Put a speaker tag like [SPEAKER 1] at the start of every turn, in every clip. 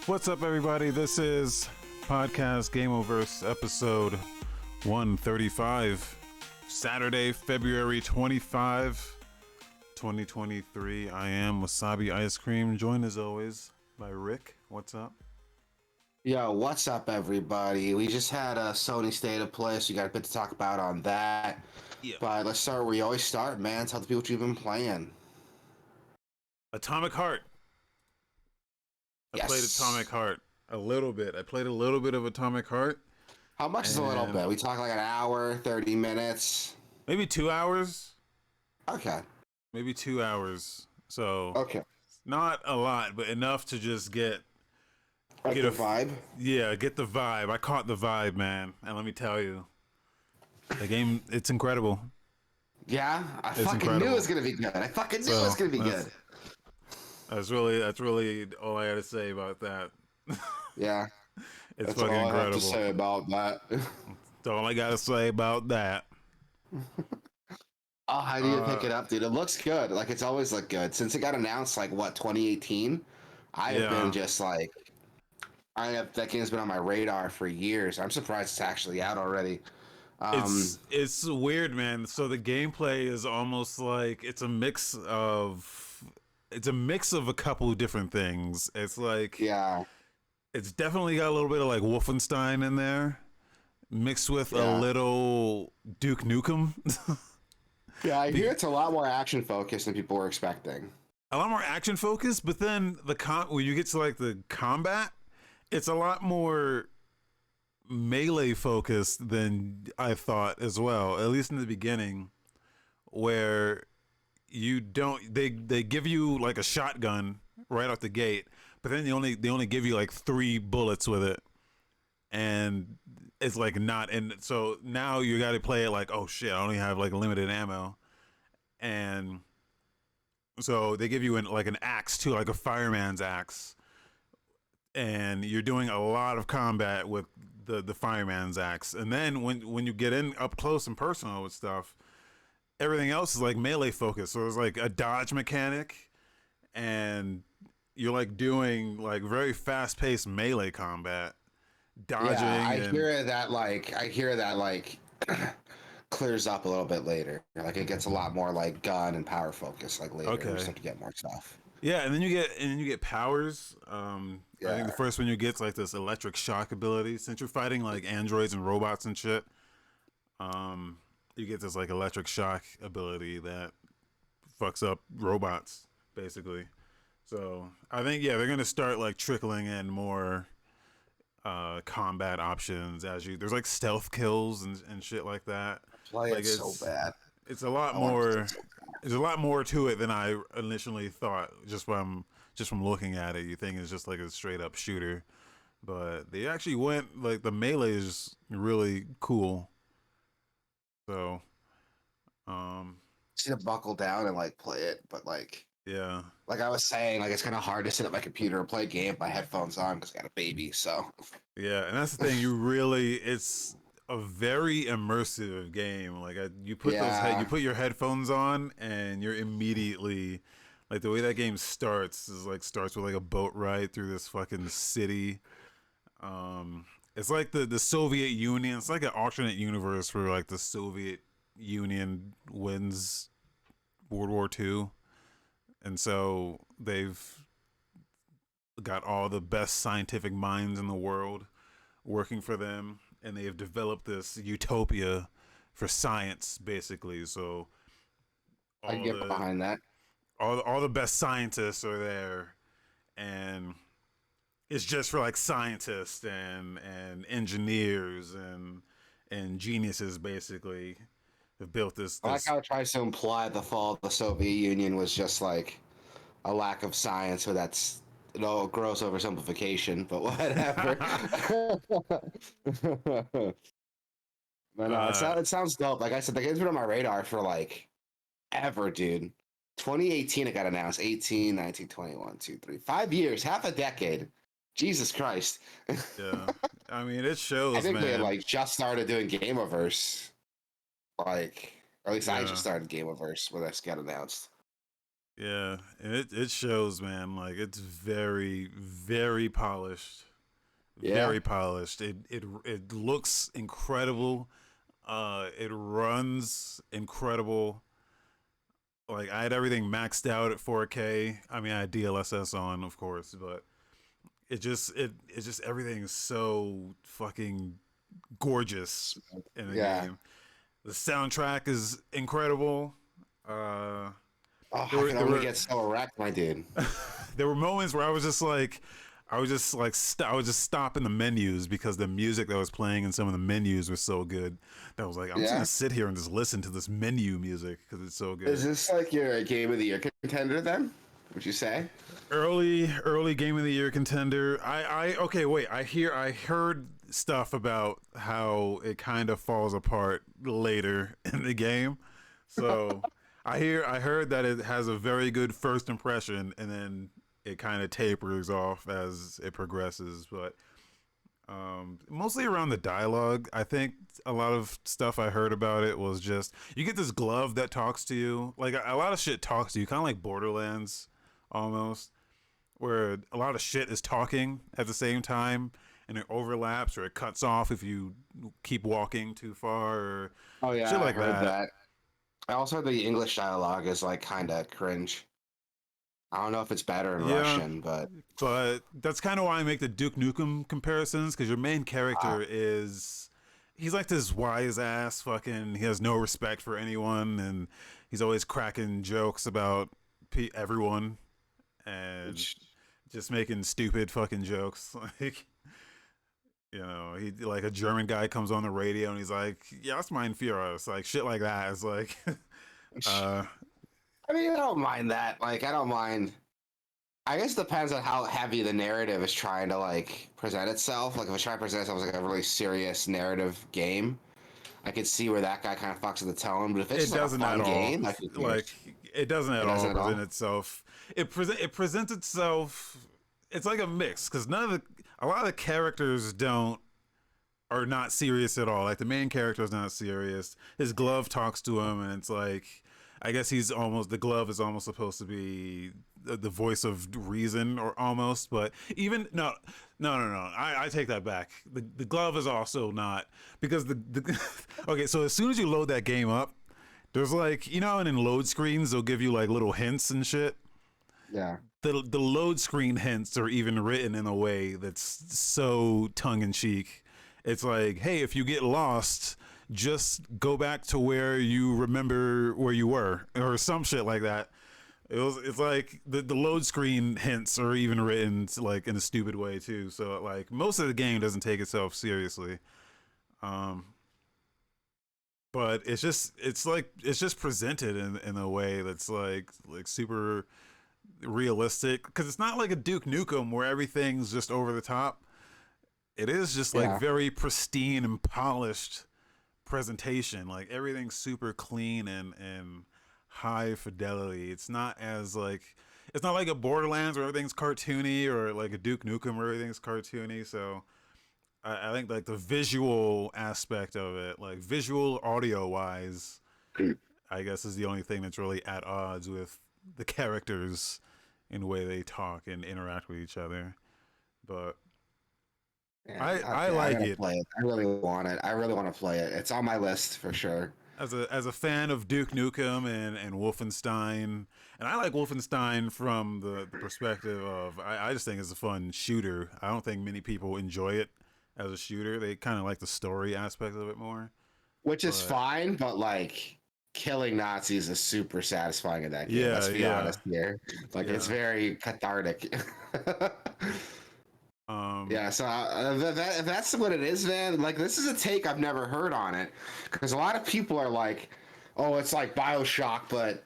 [SPEAKER 1] What's up, everybody? This is podcast Gameoverse episode 135, Saturday, February 25, 2023. I am Wasabi Ice Cream, joined as always by Rick. What's up?
[SPEAKER 2] Yo, what's up, everybody? We just had a Sony State of Play, so you got a bit to talk about on that.
[SPEAKER 1] Yeah.
[SPEAKER 2] But let's start where you always start, man. Tell the people what you've been playing.
[SPEAKER 1] Atomic Heart. I played
[SPEAKER 2] Yes.
[SPEAKER 1] Atomic Heart a little bit. I played a little bit of Atomic Heart.
[SPEAKER 2] How much is a little bit? We talk like an hour, 30 minutes?
[SPEAKER 1] Maybe 2 hours.
[SPEAKER 2] Okay.
[SPEAKER 1] Maybe 2 hours. So
[SPEAKER 2] Okay.
[SPEAKER 1] not a lot, but enough to just get
[SPEAKER 2] Like
[SPEAKER 1] get
[SPEAKER 2] the
[SPEAKER 1] a
[SPEAKER 2] vibe?
[SPEAKER 1] Yeah, get the vibe. I caught the vibe, man. And let me tell you, the game, it's incredible.
[SPEAKER 2] Yeah? I
[SPEAKER 1] It's
[SPEAKER 2] fucking
[SPEAKER 1] incredible.
[SPEAKER 2] knew it was going to be good. I fucking knew it was going to be good.
[SPEAKER 1] That's really all I had to say about that.
[SPEAKER 2] Yeah.
[SPEAKER 1] It's
[SPEAKER 2] That's
[SPEAKER 1] fucking
[SPEAKER 2] all I
[SPEAKER 1] incredible.
[SPEAKER 2] have to say about that.
[SPEAKER 1] That's all I gotta say about that.
[SPEAKER 2] Oh, I need to pick it up, dude. It looks good. Like, it's always looked good. Since it got announced, like, what, 2018? I have been just like, that game's been on my radar for years. I'm surprised it's actually out already.
[SPEAKER 1] It's weird, man. So the gameplay is almost like it's a mix of a couple of different things. It's like,
[SPEAKER 2] yeah,
[SPEAKER 1] it's definitely got a little bit of like Wolfenstein in there, mixed with a
[SPEAKER 2] Yeah.
[SPEAKER 1] little Duke Nukem.
[SPEAKER 2] yeah. I hear it's a lot more action focused than people were expecting.
[SPEAKER 1] A lot more action focused, but then when you get to like the combat, it's a lot more melee focused than I thought as well. At least in the beginning, where you don't they give you like a shotgun right off the gate, but then they only give you like 3 bullets with it, and it's like not. And so now you got to play it like, oh shit, I only have like limited ammo, and so they give you like an axe too, like a fireman's axe, and you're doing a lot of combat with the fireman's axe. And then when you get in up close and personal with stuff, everything else is like melee focused. So there's like a dodge mechanic, and you're like doing like very fast paced melee combat, dodging.
[SPEAKER 2] Yeah, I hear that like clears up a little bit later. Like it gets a lot more like gun and power focus like later.
[SPEAKER 1] Okay.
[SPEAKER 2] We start to get more stuff.
[SPEAKER 1] Yeah, and then you get powers. I think the first one you get's like this electric shock ability. Since you're fighting like androids and robots and shit, you get this like electric shock ability that fucks up robots basically. So I think they're gonna start like trickling in more combat options as there's like stealth kills and shit like that.
[SPEAKER 2] Play
[SPEAKER 1] Like
[SPEAKER 2] it so bad.
[SPEAKER 1] It's a lot
[SPEAKER 2] I wanna play
[SPEAKER 1] more.
[SPEAKER 2] it so bad.
[SPEAKER 1] There's a lot more to it than I initially thought. Just from looking at it, you think it's just like a straight up shooter, but they actually went like the melee is really cool. So,
[SPEAKER 2] Just need to buckle down and like play it, but like
[SPEAKER 1] yeah,
[SPEAKER 2] I was saying, like it's kind of hard to sit at my computer and play a game with my headphones on because I got a baby. So
[SPEAKER 1] yeah, and that's the thing. It's a very immersive game. Like you put
[SPEAKER 2] Yeah.
[SPEAKER 1] you put your headphones on, and you're immediately like the way that game starts with like a boat ride through this fucking city. It's like the Soviet Union. It's like an alternate universe where like the Soviet Union wins World War II, and so they've got all the best scientific minds in the world working for them, and they have developed this utopia for science, basically. So
[SPEAKER 2] I can get behind that.
[SPEAKER 1] all the best scientists are there, and it's just for like scientists and engineers and geniuses, basically have built this.
[SPEAKER 2] I like how it tries to imply the fall of the Soviet Union was just like a lack of science, so that's gross oversimplification, but whatever. But no, it sounds dope. Like I said, the game's been on my radar for like ever, dude. 2018 it got announced. 18, 19, 21, 2, 3, 5 years, half a decade. Jesus Christ.
[SPEAKER 1] Yeah, I mean it shows.
[SPEAKER 2] I think
[SPEAKER 1] man.
[SPEAKER 2] they like just started doing Gameoverse, like, or at least I just started Gameoverse when this got announced.
[SPEAKER 1] Yeah, and it shows, man. Like it's very very polished,
[SPEAKER 2] Yeah.
[SPEAKER 1] very polished. It looks incredible. It runs incredible. Like I had everything maxed out at 4K. I mean, I had DLSS on, of course, but it's just everything is so fucking gorgeous in the
[SPEAKER 2] Yeah.
[SPEAKER 1] game. The soundtrack is incredible. Uh,
[SPEAKER 2] Oh,
[SPEAKER 1] there
[SPEAKER 2] I
[SPEAKER 1] were
[SPEAKER 2] can
[SPEAKER 1] there
[SPEAKER 2] only
[SPEAKER 1] were
[SPEAKER 2] get so erect, my dude.
[SPEAKER 1] there were moments where I was just like I was just stopping the menus because the music that was playing in some of the menus was so good. That I was like, I'm just gonna
[SPEAKER 2] Yeah.
[SPEAKER 1] sit here and just listen to this menu music because it's so
[SPEAKER 2] Is
[SPEAKER 1] good.
[SPEAKER 2] this like your game of the year contender then? Would you say?
[SPEAKER 1] Early game of the year contender. Okay, wait. I heard stuff about how it kind of falls apart later in the game. So I heard that it has a very good first impression and then it kind of tapers off as it progresses, but mostly around the dialogue. I think a lot of stuff I heard about it was just you get this glove that talks to you. Like a lot of shit talks to you, kind of like Borderlands almost, where a lot of shit is talking at the same time and it overlaps or it cuts off if you keep walking too far or
[SPEAKER 2] Oh
[SPEAKER 1] shit
[SPEAKER 2] yeah, I
[SPEAKER 1] like
[SPEAKER 2] heard
[SPEAKER 1] that.
[SPEAKER 2] that. I also heard the English dialogue is like kind of cringe. I don't know if it's better in
[SPEAKER 1] Yeah,
[SPEAKER 2] Russian, but
[SPEAKER 1] but that's kind of why I make the Duke Nukem comparisons because your main
[SPEAKER 2] uh,
[SPEAKER 1] character is he's like this wise ass fucking he has no respect for anyone and he's always cracking jokes about everyone and
[SPEAKER 2] which
[SPEAKER 1] just making stupid fucking jokes like he like a German guy comes on the radio and he's like, "Yeah, that's mein Führer." Like shit like that. It's like, uh,
[SPEAKER 2] I mean, I don't mind that. Like, I don't mind. I guess it depends on how heavy the narrative is trying to like present itself. Like, if it's trying to present itself as like a really serious narrative game, I could see where that guy kind of fucks with the tone. But if it's
[SPEAKER 1] it
[SPEAKER 2] just like a
[SPEAKER 1] doesn't at
[SPEAKER 2] fun
[SPEAKER 1] all.
[SPEAKER 2] game, like who
[SPEAKER 1] Like
[SPEAKER 2] cares?
[SPEAKER 1] it doesn't
[SPEAKER 2] It
[SPEAKER 1] at all
[SPEAKER 2] doesn't at
[SPEAKER 1] present
[SPEAKER 2] all.
[SPEAKER 1] itself. It presents itself. It's like a mix because a lot of the characters don't are not serious at all. Like the main character is not serious. His glove talks to him, and it's like, I guess he's almost the glove is almost supposed to be the voice of reason, or almost. But even no. I take that back. The glove is also not because the okay. So as soon as you load that game up, there's like and in load screens they'll give you like little hints and shit.
[SPEAKER 2] Yeah.
[SPEAKER 1] The load screen hints are even written in a way that's so tongue in cheek. It's like, hey, if you get lost, just go back to where you remember where you were, or some shit like that. It's like the load screen hints are even written like in a stupid way too. So like most of the game doesn't take itself seriously. Um, but it's just presented in a way that's like super realistic because it's not like a Duke Nukem where everything's just over the top. It is just like
[SPEAKER 2] Yeah.
[SPEAKER 1] very pristine and polished presentation. Like everything's super clean and high fidelity. It's not like a Borderlands where everything's cartoony or like a Duke Nukem where everything's cartoony. So I think like the visual aspect of it, like visual audio wise, I guess is the only thing that's really at odds with the characters in the way they talk and interact with each other. But
[SPEAKER 2] Yeah.
[SPEAKER 1] I
[SPEAKER 2] Okay. I
[SPEAKER 1] like
[SPEAKER 2] gotta
[SPEAKER 1] it
[SPEAKER 2] play it. I really want it. I really want to play it. It's on my list for sure.
[SPEAKER 1] as a fan of Duke Nukem and Wolfenstein, and I like Wolfenstein from the perspective of I just think it's a fun shooter. I don't think many people enjoy it as a shooter. They kind of like the story aspect of it more.
[SPEAKER 2] Which is
[SPEAKER 1] But
[SPEAKER 2] fine, but like killing Nazis is super satisfying in that game.
[SPEAKER 1] yeah,
[SPEAKER 2] Let's be
[SPEAKER 1] yeah,
[SPEAKER 2] honest here. Like it's
[SPEAKER 1] yeah.
[SPEAKER 2] very cathartic.
[SPEAKER 1] Um,
[SPEAKER 2] Yeah, so if that's what it is, man. Like this is a take I've never heard on it, because a lot of people are like, "Oh, it's like Bioshock, but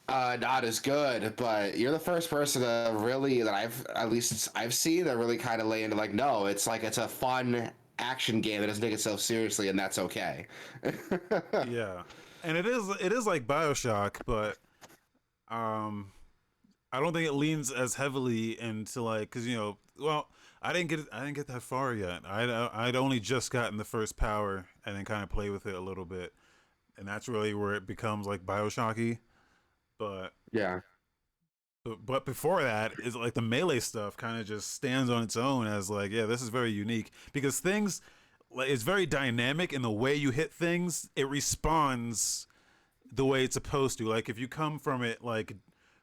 [SPEAKER 2] not as good." But you're the first person to really that I've seen that really kind of lay into like, no, it's like it's a fun action game that doesn't take itself seriously, and that's okay.
[SPEAKER 1] yeah, and it is like Bioshock, but um, I don't think it leans as heavily into like because well I didn't get that far yet. I'd only just gotten the first power and then kind of play with it a little bit, and that's really where it becomes like Bioshocky. But
[SPEAKER 2] Yeah.
[SPEAKER 1] But before that, is like the melee stuff kind of just stands on its own as like, yeah, this is very unique because things like it's very dynamic in the way you hit things. It responds the way it's supposed to. Like if you come from it like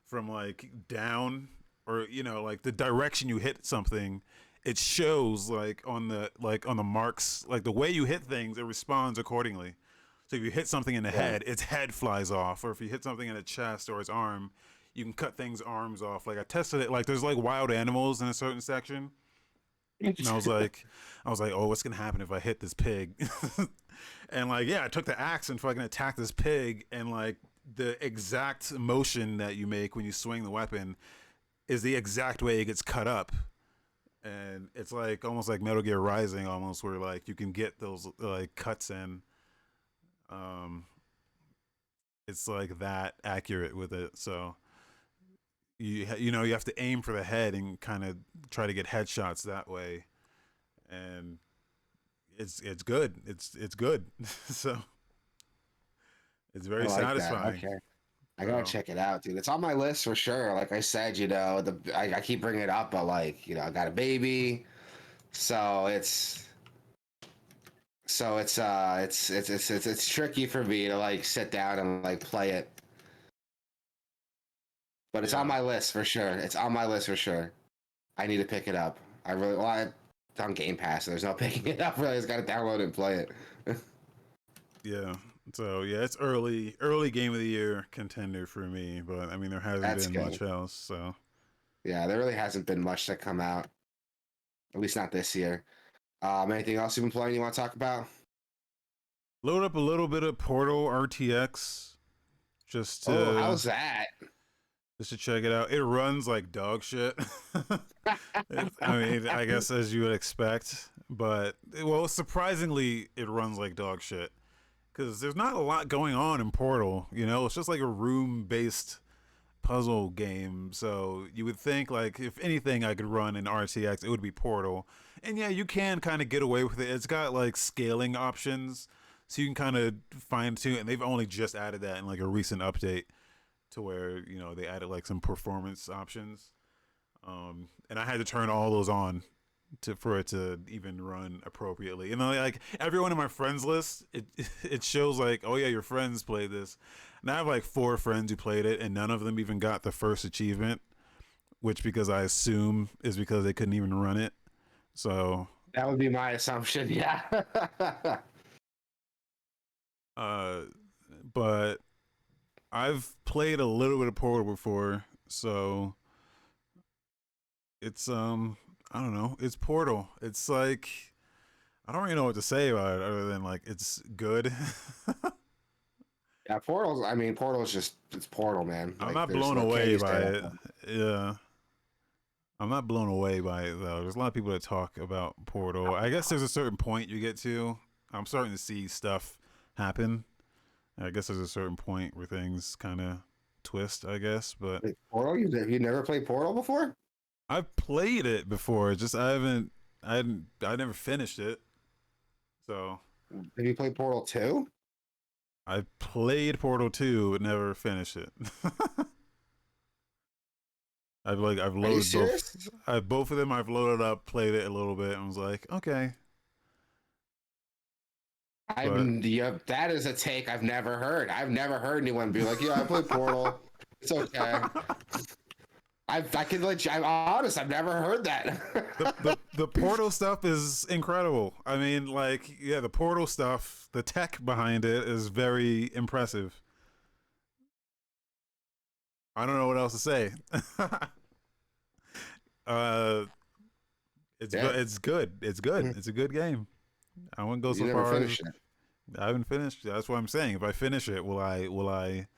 [SPEAKER 1] from like down or like the direction you hit something, it shows like on the marks, like the way you hit things, it responds accordingly. So if you hit something in the
[SPEAKER 2] Yeah.
[SPEAKER 1] head, its head flies off, or if you hit something in the chest or its arm, you can cut things arms off. Like I tested it. Like there's like wild animals in a certain section, and I was like, oh, what's gonna happen if I hit this pig? And like, yeah, I took the axe and fucking attacked this pig, and like the exact motion that you make when you swing the weapon is the exact way it gets cut up. And it's like almost like Metal Gear Rising, almost where like you can get those like cuts in. Um, it's like that accurate with it. So you have to aim for the head and kind of try to get headshots that way, and it's good. It's good. So it's
[SPEAKER 2] I
[SPEAKER 1] very
[SPEAKER 2] like that.
[SPEAKER 1] satisfying.
[SPEAKER 2] Okay. I gotta
[SPEAKER 1] So
[SPEAKER 2] check it out, dude. It's on my list for sure. Like I said, I keep bringing it up, but like, I got a baby, so it's tricky for me to like sit down and like play it. But it's on
[SPEAKER 1] yeah,
[SPEAKER 2] my list for sure. It's on my list for sure. I need to pick it up. It's on Game Pass, so there's no picking it up. Really, I just gotta download it and play it.
[SPEAKER 1] yeah. So yeah, it's early game of the year contender for me. But I mean, there hasn't
[SPEAKER 2] That's
[SPEAKER 1] been
[SPEAKER 2] good.
[SPEAKER 1] much else. So
[SPEAKER 2] Yeah, there really hasn't been much to come out, at least not this year. Anything else you've been playing you want to talk about?
[SPEAKER 1] load up a little bit of Portal RTX just
[SPEAKER 2] Oh,
[SPEAKER 1] to
[SPEAKER 2] how's that?
[SPEAKER 1] just to check it out. It runs like dog shit. I mean, I guess as you would expect, but well, surprisingly, it runs like dog shit because there's not a lot going on in Portal. It's just like a room-based puzzle game. So you would think like if anything I could run in RTX, it would be Portal. And yeah, you can kind of get away with it. It's got like scaling options, so you can kind of fine tune. And they've only just added that in like a recent update to where they added like some performance options. And I had to turn all those on for it to even run appropriately. And then, like everyone in my friends list, it shows like, oh yeah, your friends played this. And I have like 4 friends who played it, and none of them even got the first achievement, which because I assume is because they couldn't even run it. So,
[SPEAKER 2] That would be my assumption. Yeah.
[SPEAKER 1] uh, but I've played a little bit of Portal before, so it's I don't know, it's Portal. It's like I don't really know what to say about it other than like it's good.
[SPEAKER 2] Yeah, Portal's. I mean, Portal's it's Portal, man.
[SPEAKER 1] I'm
[SPEAKER 2] Like,
[SPEAKER 1] not
[SPEAKER 2] there's
[SPEAKER 1] blown
[SPEAKER 2] what can
[SPEAKER 1] away
[SPEAKER 2] you say
[SPEAKER 1] by
[SPEAKER 2] about
[SPEAKER 1] it.
[SPEAKER 2] that?
[SPEAKER 1] Yeah. I'm not blown away by it though. There's a lot of people that talk about Portal. I guess there's a certain point you get to. I'm starting to see stuff happen. I guess there's a certain point where things kind of twist, I guess, but
[SPEAKER 2] Wait, Portal? You never played Portal before?
[SPEAKER 1] I've played it before. Just I never finished it. So,
[SPEAKER 2] Have you played Portal 2?
[SPEAKER 1] I played Portal 2 but never finished it. I've
[SPEAKER 2] Are you
[SPEAKER 1] loaded both.
[SPEAKER 2] serious?
[SPEAKER 1] Both of them I've loaded up, played it a little bit, and was like, okay. But
[SPEAKER 2] Yeah, that is a take I've never heard. I've never heard anyone be like, "Yeah, I played Portal. It's okay." I'm honest. I've never heard that.
[SPEAKER 1] the Portal stuff is incredible. I mean, like, yeah, the Portal stuff, the tech behind it is very impressive. I don't know what else to say. uh,
[SPEAKER 2] Yeah,
[SPEAKER 1] it's good. It's good. It's a good game. I wouldn't go
[SPEAKER 2] you
[SPEAKER 1] so
[SPEAKER 2] never
[SPEAKER 1] far as
[SPEAKER 2] finished it.
[SPEAKER 1] I haven't finished. That's what I'm saying. If I finish it, will I? Will I?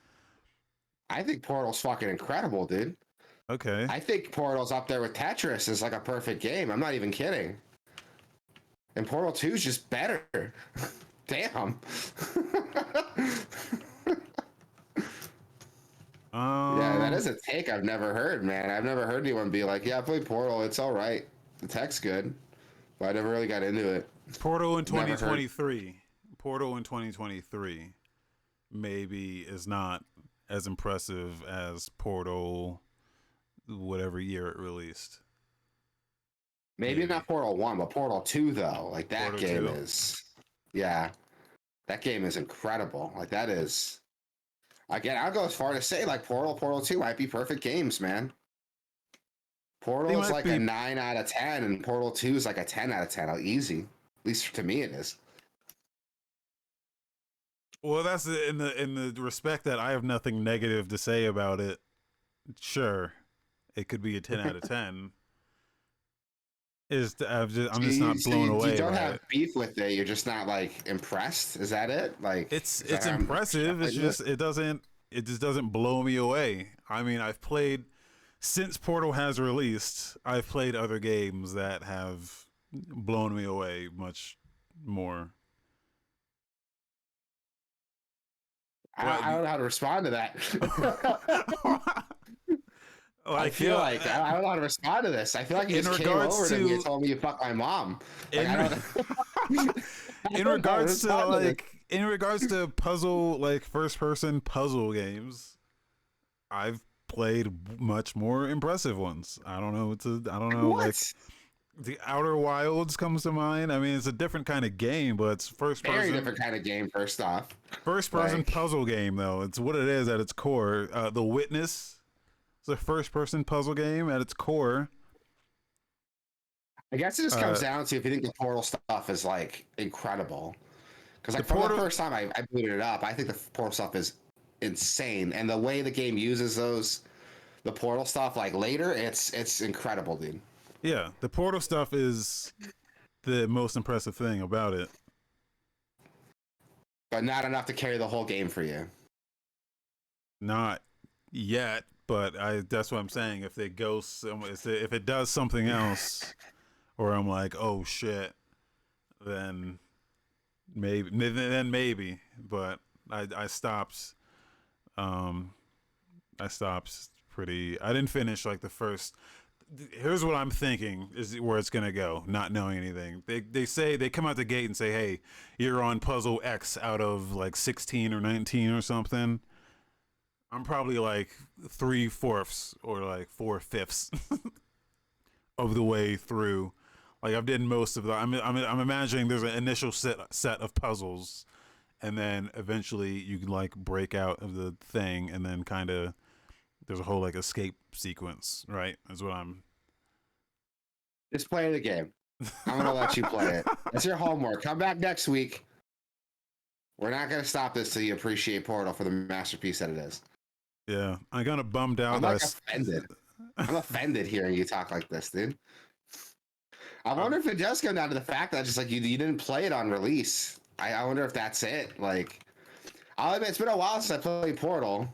[SPEAKER 2] I think Portal's fucking incredible, dude.
[SPEAKER 1] Okay.
[SPEAKER 2] I think Portal's up there with Tetris as like a perfect game. I'm not even kidding. And Portal 2 is just better. Damn. Yeah, that
[SPEAKER 1] Um,
[SPEAKER 2] is a take I've never heard, man. I've never heard anyone be like, "Yeah, I played Portal. It's all right. The tech's good," but I never really got into it.
[SPEAKER 1] Portal in
[SPEAKER 2] Never heard.
[SPEAKER 1] 2023. Portal in 2023 maybe is not as impressive as Portal whatever year it released.
[SPEAKER 2] Maybe
[SPEAKER 1] Maybe
[SPEAKER 2] not Portal 1, but Portal 2 though. Like that
[SPEAKER 1] Portal
[SPEAKER 2] game
[SPEAKER 1] 2.
[SPEAKER 2] is, yeah, that game is incredible. Like that is, again, I'll go as far to say like Portal 2 might be perfect games, man.
[SPEAKER 1] They
[SPEAKER 2] Portal is
[SPEAKER 1] might
[SPEAKER 2] like a
[SPEAKER 1] be.
[SPEAKER 2] 9 out of 10, and Portal 2 is like a 10 out of 10. Easy. At least to me, it is.
[SPEAKER 1] Well, that's in the respect that I have nothing negative to say about it. Sure, it could be a 10 out of 10. I'm just not blown
[SPEAKER 2] You
[SPEAKER 1] away
[SPEAKER 2] don't
[SPEAKER 1] by
[SPEAKER 2] have
[SPEAKER 1] it.
[SPEAKER 2] beef with it. You're just not like impressed. Is that it? Like, is that
[SPEAKER 1] It's
[SPEAKER 2] how I'm
[SPEAKER 1] impressive. It's
[SPEAKER 2] extrapolating it?
[SPEAKER 1] just it just doesn't blow me away. I mean, I've played since Portal has released. I've played other games that have blown me away much more. What?
[SPEAKER 2] I don't know how to respond to that. I
[SPEAKER 1] Like,
[SPEAKER 2] feel like I don't know how to respond to this. I feel like you
[SPEAKER 1] in
[SPEAKER 2] just came
[SPEAKER 1] regards
[SPEAKER 2] over to me and
[SPEAKER 1] to
[SPEAKER 2] told me you fuck my mom. Like I
[SPEAKER 1] in
[SPEAKER 2] don't, I
[SPEAKER 1] in
[SPEAKER 2] don't know how to
[SPEAKER 1] regards to
[SPEAKER 2] respond to this.
[SPEAKER 1] puzzle, like first person puzzle games, I've played much more impressive ones. I don't
[SPEAKER 2] Like
[SPEAKER 1] know, like
[SPEAKER 2] what?
[SPEAKER 1] the Outer Wilds comes to mind. I mean, it's a different kind of game, but it's
[SPEAKER 2] Very different kind of game. First off,
[SPEAKER 1] first person
[SPEAKER 2] like
[SPEAKER 1] puzzle game though. It's what it is at its core. The Witness is a first person puzzle game at its core.
[SPEAKER 2] I guess it just comes
[SPEAKER 1] Uh,
[SPEAKER 2] down to if you think the Portal stuff is like incredible. Because
[SPEAKER 1] the
[SPEAKER 2] like from the
[SPEAKER 1] Portal,
[SPEAKER 2] first time I booted it up, I think the Portal stuff is insane, and the way the game uses the Portal stuff like later, it's incredible, dude.
[SPEAKER 1] yeah, the Portal stuff is the most impressive thing about it.
[SPEAKER 2] But not enough to carry the whole game for you.
[SPEAKER 1] Not yet, but I that's what I'm saying. If it does something else, or I'm like, oh shit, then maybe. But I stopped. Um, I stopped pretty. I didn't finish like the first. Here's what I'm thinking is where it's gonna go, not knowing anything. They say they come out the gate and say, hey, you're on puzzle X out of like 16 or 19 or something. I'm probably like 3/4 or like 4/5 of the way through. Like I've done most of the. I'm imagining there's an initial set of puzzles, and then eventually you can like break out of the thing, and then kind of there's a whole like escape sequence, right? Is what I'm.
[SPEAKER 2] Just play the game. I'm gonna let you play it. That's your homework. Come back next week. We're not gonna stop this till you appreciate Portal for the masterpiece that it is.
[SPEAKER 1] Yeah, I kind of bummed out
[SPEAKER 2] I'm
[SPEAKER 1] that
[SPEAKER 2] like offended. I'm offended hearing you talk like this, dude. I wonder if it does come down to the fact that just like you didn't play it on release. I wonder if that's it. Like, I'll admit it's been a while since I played Portal.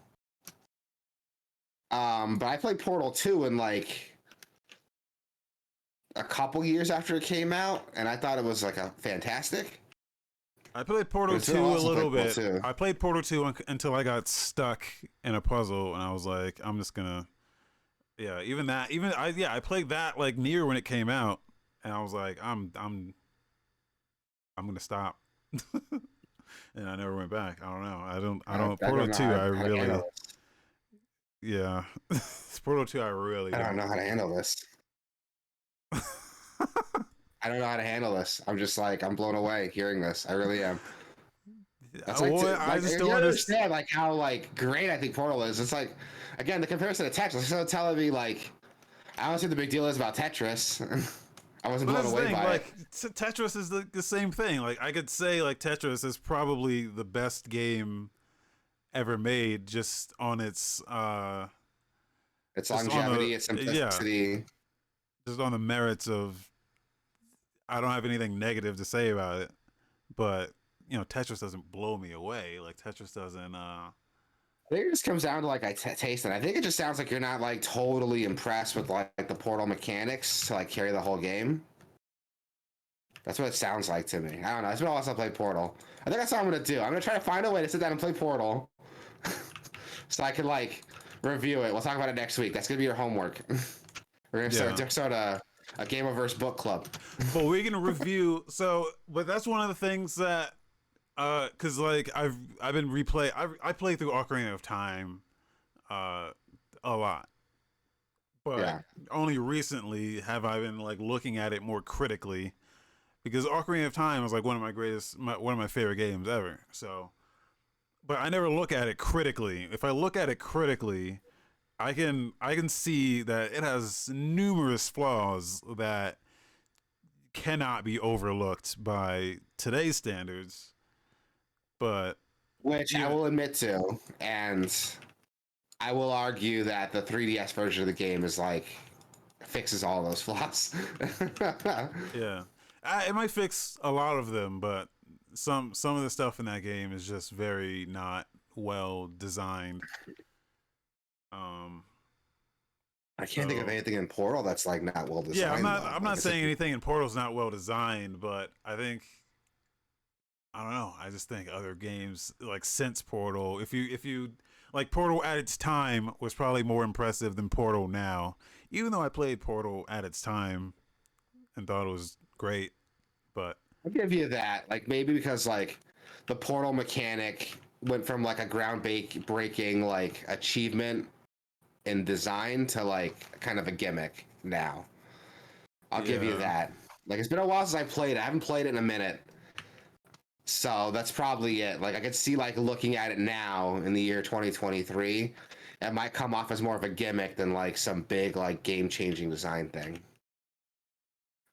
[SPEAKER 2] But I played Portal 2 in like a couple years after it came out, and I thought it was like a fantastic.
[SPEAKER 1] I played
[SPEAKER 2] But
[SPEAKER 1] Portal
[SPEAKER 2] it's been a
[SPEAKER 1] 2
[SPEAKER 2] while
[SPEAKER 1] a
[SPEAKER 2] since I
[SPEAKER 1] little
[SPEAKER 2] played
[SPEAKER 1] bit.
[SPEAKER 2] Portal 2.
[SPEAKER 1] I played Portal 2 until I got stuck in a puzzle, and I was like, I'm just gonna. Yeah, I played that like near when it came out, and I was like, I'm gonna stop, and I never went back. I don't know. I don't.
[SPEAKER 2] I
[SPEAKER 1] Portal
[SPEAKER 2] don't know
[SPEAKER 1] 2, I
[SPEAKER 2] how to handle
[SPEAKER 1] really,
[SPEAKER 2] this.
[SPEAKER 1] yeah, Portal 2, I really
[SPEAKER 2] I don't
[SPEAKER 1] don't.
[SPEAKER 2] know how to handle this. I don't know how to handle this. I'm just like I'm blown away hearing this. I really am. That's like
[SPEAKER 1] Well, I
[SPEAKER 2] like
[SPEAKER 1] just
[SPEAKER 2] you
[SPEAKER 1] don't understand.
[SPEAKER 2] understand like how like great I think Portal is. It's like again the comparison to Tetris. It's telling me like I don't see what the big deal is about Tetris. I wasn't
[SPEAKER 1] But
[SPEAKER 2] blown
[SPEAKER 1] that's the
[SPEAKER 2] away
[SPEAKER 1] thing.
[SPEAKER 2] by it.
[SPEAKER 1] Like Tetris is the same thing. Like I could say like Tetris is probably the best game ever made,
[SPEAKER 2] Its
[SPEAKER 1] just on the
[SPEAKER 2] longevity, its
[SPEAKER 1] yeah,
[SPEAKER 2] simplicity.
[SPEAKER 1] just on the merits of. I don't have anything negative to say about it, but Tetris doesn't blow me away. Like Tetris doesn't.
[SPEAKER 2] I think it just comes down to like taste, and I think it just sounds like you're not like totally impressed with like the Portal mechanics to like carry the whole game. That's what it sounds like to me. I don't know. It's been a while since I played Portal. I think that's what I'm gonna do. I'm gonna try to find a way to sit down and play Portal, so I can like review it. We'll talk about it next week. That's gonna be your homework. We're gonna
[SPEAKER 1] Yeah.
[SPEAKER 2] start a Gameoverse book club.
[SPEAKER 1] But we're gonna review. So, but that's one of the things that, cause like I've been I played through Ocarina of Time, a lot, but
[SPEAKER 2] Yeah.
[SPEAKER 1] only recently have I been like looking at it more critically because Ocarina of Time was like one of my favorite games ever. So, but I never look at it critically. If I look at it critically, I can see that it has numerous flaws that cannot be overlooked by today's standards. But
[SPEAKER 2] Which I
[SPEAKER 1] yeah,
[SPEAKER 2] will admit to, and I will argue that the 3DS version of the game is like fixes all those flaws.
[SPEAKER 1] yeah, it might fix a lot of them, but some of the stuff in that game is just very not well designed. Um,
[SPEAKER 2] I can't think of
[SPEAKER 1] so
[SPEAKER 2] anything in Portal that's like not well
[SPEAKER 1] yeah, I'm
[SPEAKER 2] designed
[SPEAKER 1] not
[SPEAKER 2] though.
[SPEAKER 1] I'm
[SPEAKER 2] Like
[SPEAKER 1] not
[SPEAKER 2] it's like
[SPEAKER 1] saying anything in Portal's not well designed, but I don't know. I just think other games like since Portal, if you like Portal at its time was probably more impressive than Portal now. Even though I played Portal at its time and thought it was great, but
[SPEAKER 2] I'll give you that. Like maybe because like the Portal mechanic went from like a breaking like achievement in design to like kind of a gimmick now. I'll give you
[SPEAKER 1] yeah,
[SPEAKER 2] that. Like it's been a while since I played it. I haven't played it in a minute. So that's probably it. Like I could see like looking at it now in the year 2023, it might come off as more of a gimmick than like some big like game-changing design thing.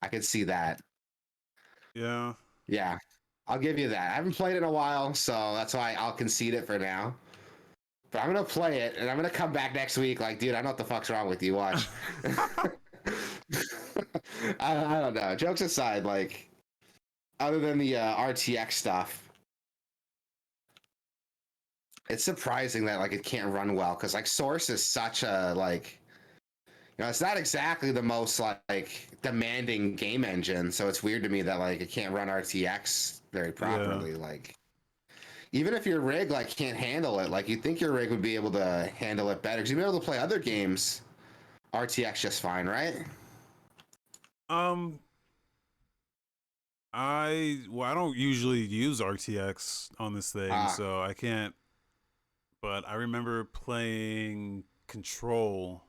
[SPEAKER 2] I could see that.
[SPEAKER 1] yeah.
[SPEAKER 2] Yeah. I'll give you that. I haven't played it in a while, so that's why I'll concede it for now. But I'm gonna play it and I'm gonna come back next week like, dude, I know what the fuck's wrong with you. Watch. I don't know. Jokes aside, like other than the RTX stuff, it's surprising that like it can't run well because like Source is such a like it's not exactly the most like demanding game engine, so it's weird to me that like it can't run RTX very
[SPEAKER 1] Yeah.
[SPEAKER 2] properly. Like even if your rig like can't handle it, like you'd think your rig would be able to handle it better because you'd be able to play other games RTX just fine, right?
[SPEAKER 1] Um, I don't usually use RTX on this thing,
[SPEAKER 2] Ah,
[SPEAKER 1] so I can't. But I remember playing Control,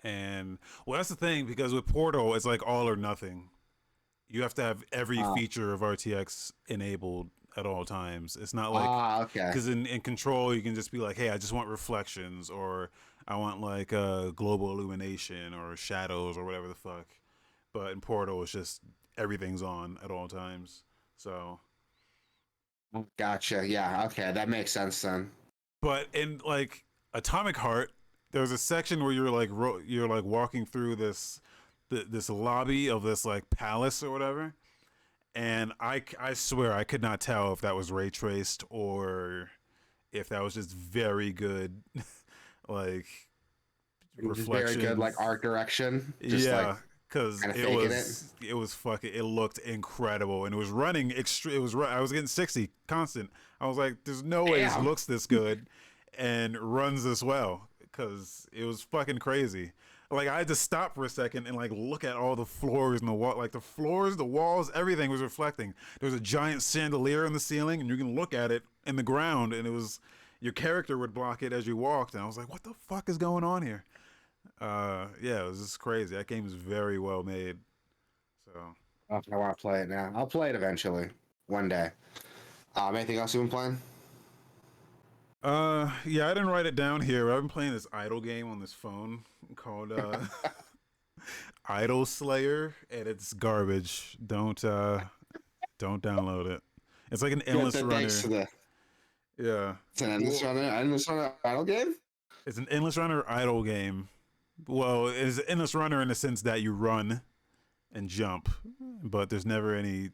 [SPEAKER 1] and well, that's the thing because with Portal, it's like all or nothing. You have to have every
[SPEAKER 2] ah,
[SPEAKER 1] feature of RTX enabled at all times. It's not like
[SPEAKER 2] okay.
[SPEAKER 1] because in Control you can just be like, hey, I just want reflections or I want like global illumination or shadows or whatever the fuck. But in Portal, it's just everything's on at all times. So,
[SPEAKER 2] Gotcha. Yeah, okay, that makes sense then.
[SPEAKER 1] but in like Atomic Heart, there's a section where you're like walking through this lobby of this like palace or whatever, and I swear I could not tell if that was ray traced or if that was just very good like
[SPEAKER 2] Just very good like
[SPEAKER 1] reflections.
[SPEAKER 2] art direction, just like
[SPEAKER 1] Yeah, because
[SPEAKER 2] kind of
[SPEAKER 1] it
[SPEAKER 2] faking it.
[SPEAKER 1] was it was fucking it looked incredible and it was running extreme. I was getting 60 constant. I was like, there's no way this
[SPEAKER 2] Damn.
[SPEAKER 1] looks this good and runs this well because it was fucking crazy. Like I had to stop for a second and like look at all the floors and the wall, like the floors, the walls, everything was reflecting. There was a giant chandelier in the ceiling, and you can look at it in the ground, and it was your character would block it as you walked, and I was like, what the fuck is going on here? Yeah, it was just crazy. That game is very well made. So,
[SPEAKER 2] Oh, I want to play it now. I'll play it eventually, one day. Anything else you've been playing?
[SPEAKER 1] yeah, I didn't write it down here. I've been playing this idle game on this phone called Idle Slayer, and it's garbage. Don't download it. It's like an
[SPEAKER 2] Yeah,
[SPEAKER 1] endless
[SPEAKER 2] thanks to
[SPEAKER 1] runner.
[SPEAKER 2] the.
[SPEAKER 1] Yeah,
[SPEAKER 2] It's an endless
[SPEAKER 1] well,
[SPEAKER 2] runner. Endless runner idle game.
[SPEAKER 1] it's an endless runner idle game. Well, it's an endless runner in the sense that you run and jump, but there's never any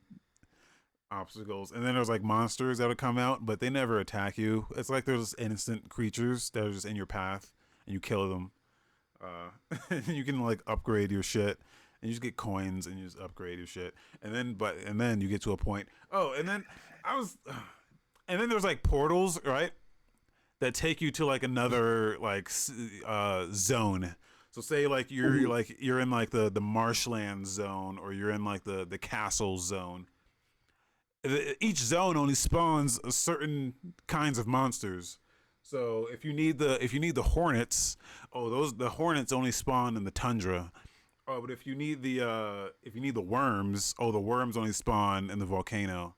[SPEAKER 1] obstacles. And then there's like monsters that would come out, but they never attack you. It's like there's innocent creatures that are just in your path, and you kill them. You can like upgrade your shit, and you just get coins, and you just upgrade your shit. And then you get to a point. Oh, and then I was, and then there's like portals, right? That take you to like another like zone. So say like
[SPEAKER 2] Mhm.
[SPEAKER 1] you're in like the marshland zone or you're in like the castle zone. Each zone only spawns a certain kinds of monsters. So if you need the hornets, the hornets only spawn in the tundra. Oh, but if you need the worms, the worms only spawn in the volcano.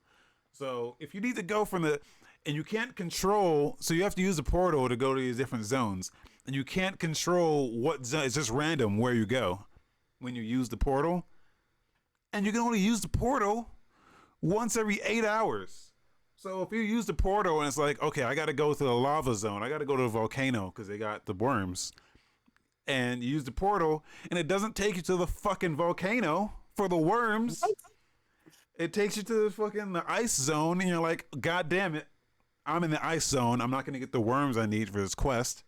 [SPEAKER 1] So if you need to go from and you can't control, so you have to use the portal to go to these different zones, and you can't control what zone. It's just random where you go when you use the portal, and you can only use the portal once every 8 hours. So if you use the portal and it's like, okay, I got to go to the lava zone, I got to go to the volcano because they got the worms, and you use the portal, and it doesn't take you to the fucking volcano for the worms. It takes you to the ice zone, and you're like, God damn it, I'm in the ice zone. I'm not going to get the worms I need for this quest,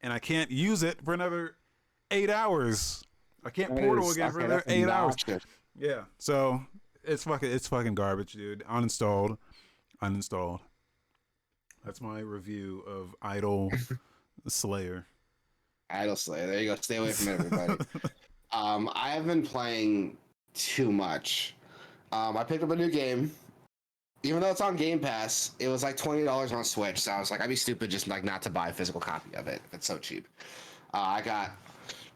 [SPEAKER 1] and I can't use it for another 8 hours. I can't portal again for another 8 hours. Yeah, so it's fucking garbage, dude. Uninstalled. That's my review of Idol Slayer.
[SPEAKER 2] Idle Slayer. There you go. Stay away from it, everybody. I have been playing too much. I picked up a new game. Even though it's on Game Pass, it was like $20 on Switch. So I was like, I'd be stupid just like not to buy a physical copy of it. It's so cheap. I got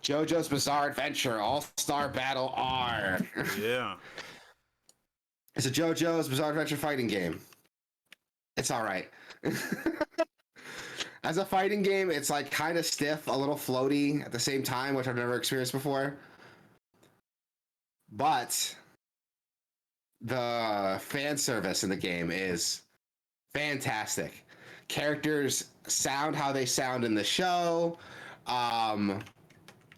[SPEAKER 2] Jojo's Bizarre Adventure All-Star Battle R.
[SPEAKER 1] Yeah.
[SPEAKER 2] It's a Jojo's Bizarre Adventure fighting game. It's all right. As a fighting game, it's like kind of stiff, a little floaty at the same time, which I've never experienced before. But the fan service in the game is fantastic. Characters sound how they sound in the show.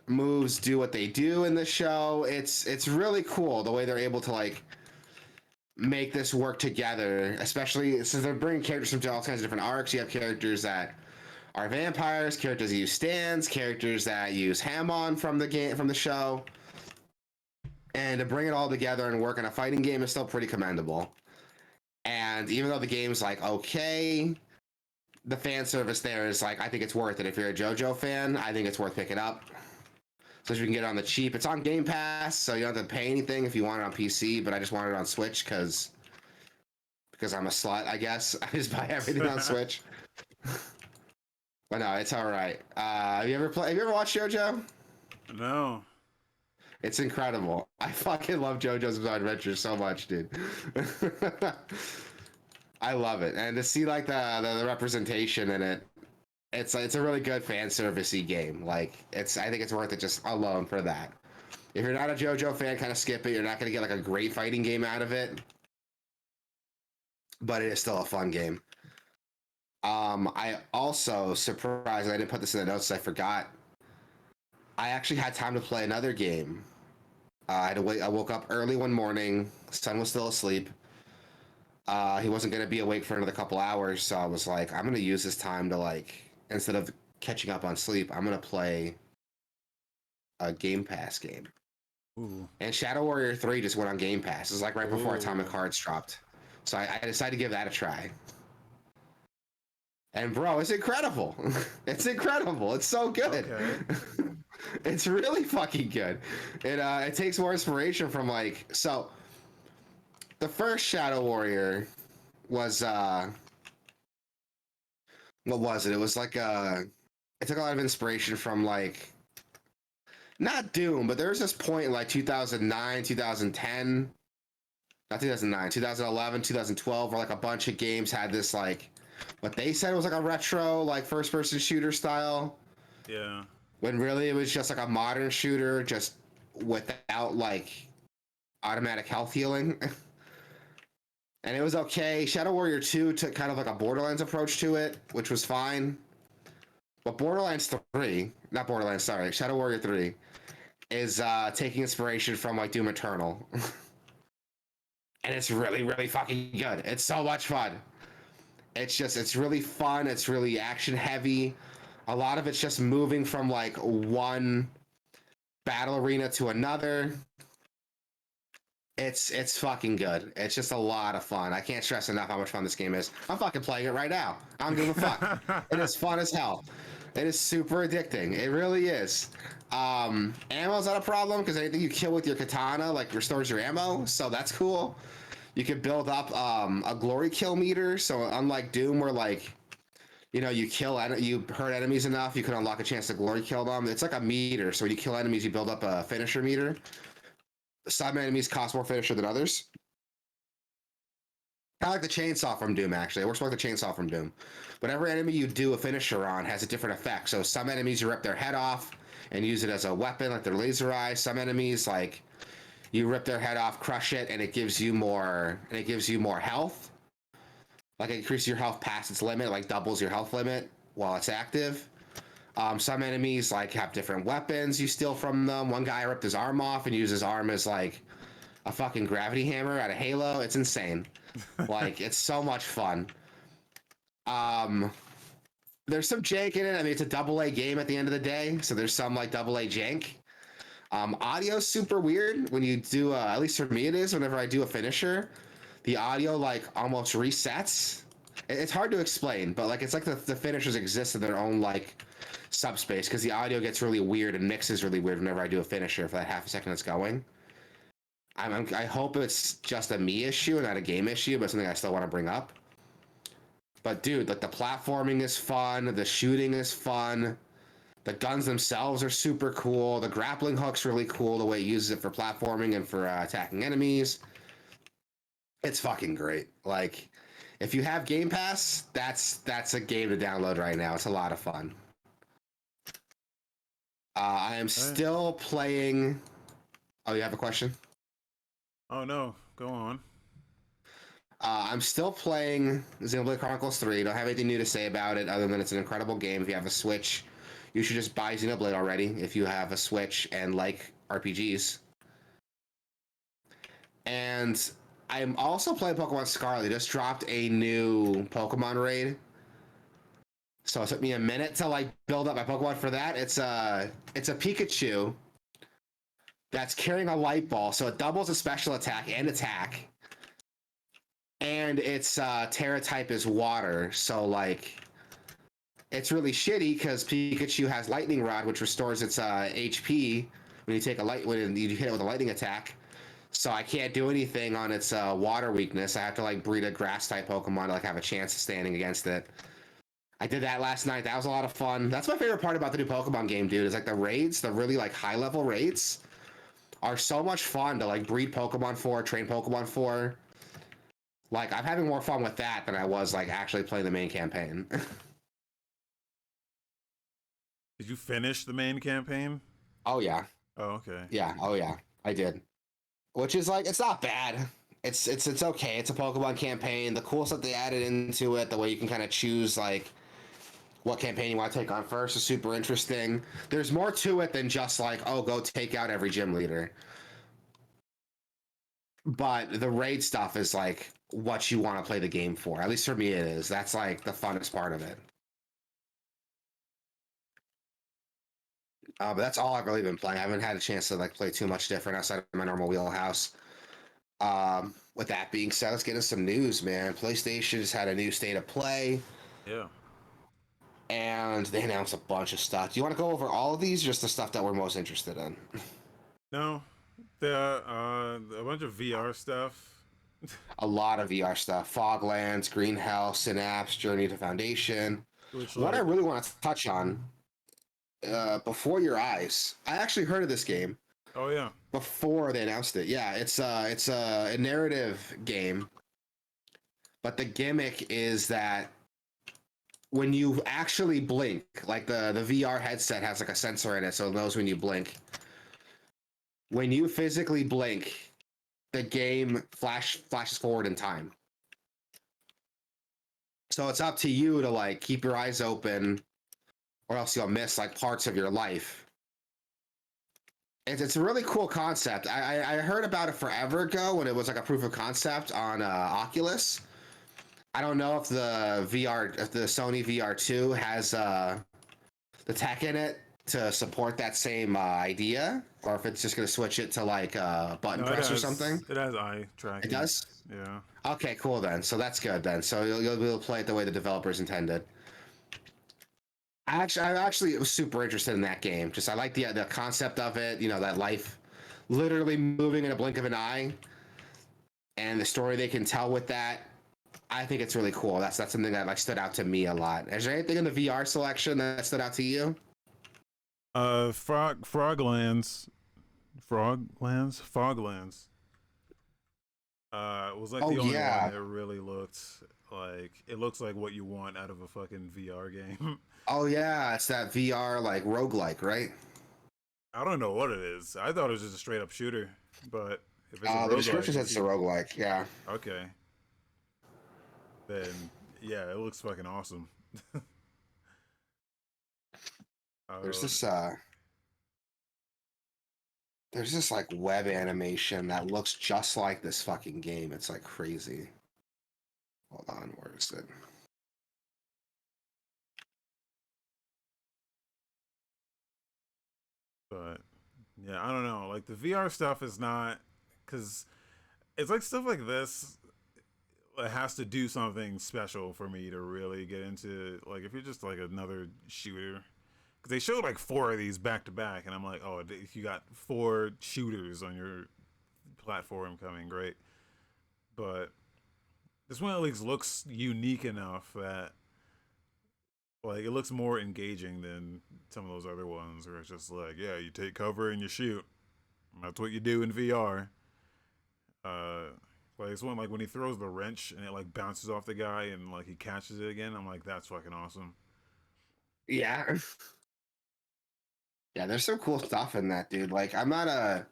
[SPEAKER 2] Moves do what they do in the show. It's really cool the way they're able to like make this work together, especially since they're bringing characters from all kinds of different arcs. You have characters that are vampires, characters that use stands, characters that use Hamon from the show. And to bring it all together and work in a fighting game is still pretty commendable. And even though the game's like okay, the fan service there is like, I think it's worth it. If you're a JoJo fan, I think it's worth picking up. So you can get it on the cheap. It's on Game Pass, so you don't have to pay anything if you want it on PC, but I just want it on Switch because I'm a slut, I guess. I just buy everything on Switch. But no, it's all right. Have you ever watched JoJo?
[SPEAKER 1] No.
[SPEAKER 2] It's incredible. I fucking love JoJo's Bizarre Adventure so much, dude. I love it. And to see like the representation in it, it's a really good fan servicey game. Like I think it's worth it just alone for that. If you're not a JoJo fan, kind of skip it. You're not gonna get like a great fighting game out of it. But it is still a fun game. I also surprised, I didn't put this in the notes, I forgot. I actually had time to play another game. I woke up early one morning. Son was still asleep. He wasn't gonna be awake for another couple hours, so I was like, I'm gonna use this time to like, instead of catching up on sleep, I'm gonna play a Game Pass game.
[SPEAKER 1] Ooh.
[SPEAKER 2] And Shadow Warrior 3 just went on Game Pass. It was like right before Atomic Hearts dropped. So I decided to give that a try. And bro, it's incredible. It's incredible. It's so good. Okay. It's really fucking good. It takes more inspiration from like, so the first Shadow Warrior was what was it? It was like it took a lot of inspiration from like, not Doom, but there was this point in like 2009, 2010, not 2009, 2011, 2012, where like a bunch of games had this like, what they said was like a retro, like first person shooter style.
[SPEAKER 1] Yeah.
[SPEAKER 2] When really it was just like a modern shooter, just without like automatic health healing. And it was okay. Shadow Warrior 2 took kind of like a Borderlands approach to it, which was fine. But Shadow Warrior 3 is taking inspiration from like Doom Eternal. And it's really, really fucking good. It's so much fun. It's really fun. It's really action heavy. A lot of it's just moving from like one battle arena to another. It's fucking good. It's just a lot of fun. I can't stress enough how much fun this game is. I'm fucking playing it right now. I don't give a fuck. It is fun as hell. It is super addicting. It really is. Ammo's not a problem because anything you kill with your katana like restores your ammo, so that's cool. You can build up a glory kill meter, so unlike Doom where like you you hurt enemies enough, you can unlock a chance to glory kill them. It's like a meter. So when you kill enemies, you build up a finisher meter. Some enemies cost more finisher than others. Kind of like the chainsaw from Doom, actually. It works like the chainsaw from Doom. But every enemy you do a finisher on has a different effect. So some enemies you rip their head off and use it as a weapon, like their laser eyes. Some enemies, like you rip their head off, crush it, and it gives you more. And it gives you more health. Like it increases your health past its limit, like doubles your health limit while it's active. Some enemies like have different weapons you steal from them. One guy ripped his arm off and used his arm as like a fucking gravity hammer out of Halo. It's insane. Like it's so much fun. There's some jank in it. I mean, it's a AA game at the end of the day, so there's some like AA jank. Audio's super weird when you do. At least for me, it is. Whenever I do a finisher, the audio like almost resets. It's hard to explain, but like it's like the finishers exist in their own like subspace because the audio gets really weird and mixes really weird whenever I do a finisher for that half a second it's going. I hope it's just a me issue and not a game issue, but something I still want to bring up. But dude, like the platforming is fun, the shooting is fun, the guns themselves are super cool, the grappling hook's really cool, the way it uses it for platforming and for attacking enemies. It's fucking great. Like, if you have Game Pass, that's a game to download right now. It's a lot of fun. I am still playing. Oh, you have a question?
[SPEAKER 1] Oh no, go on.
[SPEAKER 2] I'm still playing Xenoblade Chronicles 3. Don't have anything new to say about it other than it's an incredible game. If you have a Switch, you should just buy Xenoblade already if you have a Switch and like RPGs. And I'm also playing Pokemon Scarlet. They just dropped a new Pokemon raid. So it took me a minute to like build up my Pokemon for that. It's a Pikachu that's carrying a light ball, so it doubles its special attack and attack. And its Terra type is water, so like it's really shitty because Pikachu has Lightning Rod, which restores its HP when you take when you hit it with a lightning attack. So I can't do anything on its water weakness. I have to like breed a grass type Pokemon to like have a chance of standing against it. I did that last night. That was a lot of fun. That's my favorite part about the new Pokemon game, dude. Is like the raids, the really like high level raids, are so much fun to like breed Pokemon for, train Pokemon for. Like I'm having more fun with that than I was like actually playing the main campaign.
[SPEAKER 1] Did you finish the main campaign?
[SPEAKER 2] Oh yeah.
[SPEAKER 1] Oh okay.
[SPEAKER 2] Yeah. Oh yeah. I did. Which is like it's not bad. It's okay. It's a Pokemon campaign. The cool stuff they added into it, the way you can kind of choose like what campaign you want to take on first is super interesting. There's more to it than just like, oh, go take out every gym leader. But the raid stuff is like what you want to play the game for. At least for me it is. That's like the funnest part of it. But that's all I've really been playing. I haven't had a chance to like play too much different outside of my normal wheelhouse. With that being said, let's get into some news, man. PlayStation just had a new state of play.
[SPEAKER 1] Yeah.
[SPEAKER 2] And they announced a bunch of stuff. Do you want to go over all of these, or just the stuff that we're most interested in?
[SPEAKER 1] No, there are a bunch of VR stuff.
[SPEAKER 2] A lot of VR stuff. Foglands, Greenhouse, Synapse, Journey to Foundation. What I really want to touch on, Before Your Eyes. I actually heard of this game.
[SPEAKER 1] Oh yeah.
[SPEAKER 2] Before they announced it. Yeah, it's a narrative game. But the gimmick is that when you actually blink, like the VR headset has like a sensor in it, so it knows when you blink. When you physically blink, the game flashes forward in time. So it's up to you to like keep your eyes open, or else you'll miss like parts of your life. It's a really cool concept. I heard about it forever ago when it was like a proof of concept on Oculus. I don't know if the Sony VR2 has the tech in it to support that same idea, or if it's just going to switch it to like button press or something.
[SPEAKER 1] It has eye tracking.
[SPEAKER 2] It does?
[SPEAKER 1] Yeah.
[SPEAKER 2] Okay, cool then. So that's good then. So you'll be able to play it the way the developers intended. I actually was super interested in that game. Just I like the concept of it. You know, that life literally moving in a blink of an eye, and the story they can tell with that. I think it's really cool. That's something that like stood out to me a lot. Is there anything in the VR selection that stood out to you?
[SPEAKER 1] Foglands. Was like
[SPEAKER 2] Oh
[SPEAKER 1] the only one
[SPEAKER 2] yeah.
[SPEAKER 1] that really looked like it looks like what you want out of a fucking VR game.
[SPEAKER 2] Oh yeah. It's that VR like roguelike, right?
[SPEAKER 1] I don't know what it is. I thought it was just a straight up shooter, but if it's a
[SPEAKER 2] The description
[SPEAKER 1] roguelike,
[SPEAKER 2] says it's a roguelike. Yeah.
[SPEAKER 1] okay, then yeah, it looks fucking awesome.
[SPEAKER 2] There's
[SPEAKER 1] uh,
[SPEAKER 2] this there's this like web animation that looks just like this fucking game. It's like crazy. Hold on, where is it?
[SPEAKER 1] but yeah, I don't know. Like the VR stuff is not because it's like stuff like this. It has to do something special for me to really get into. Like if you're just like another shooter, because they showed like four of these back to back, and I'm like, oh, if you got four shooters on your platform coming, great. But this one at least looks unique enough that like it looks more engaging than some of those other ones where it's just like, yeah, you take cover and you shoot. That's what you do in VR. Uh, like this one, like when he throws the wrench and it like bounces off the guy and like he catches it again. I'm like, that's fucking awesome.
[SPEAKER 2] Yeah. Yeah, there's some cool stuff in that, dude. Like I'm not a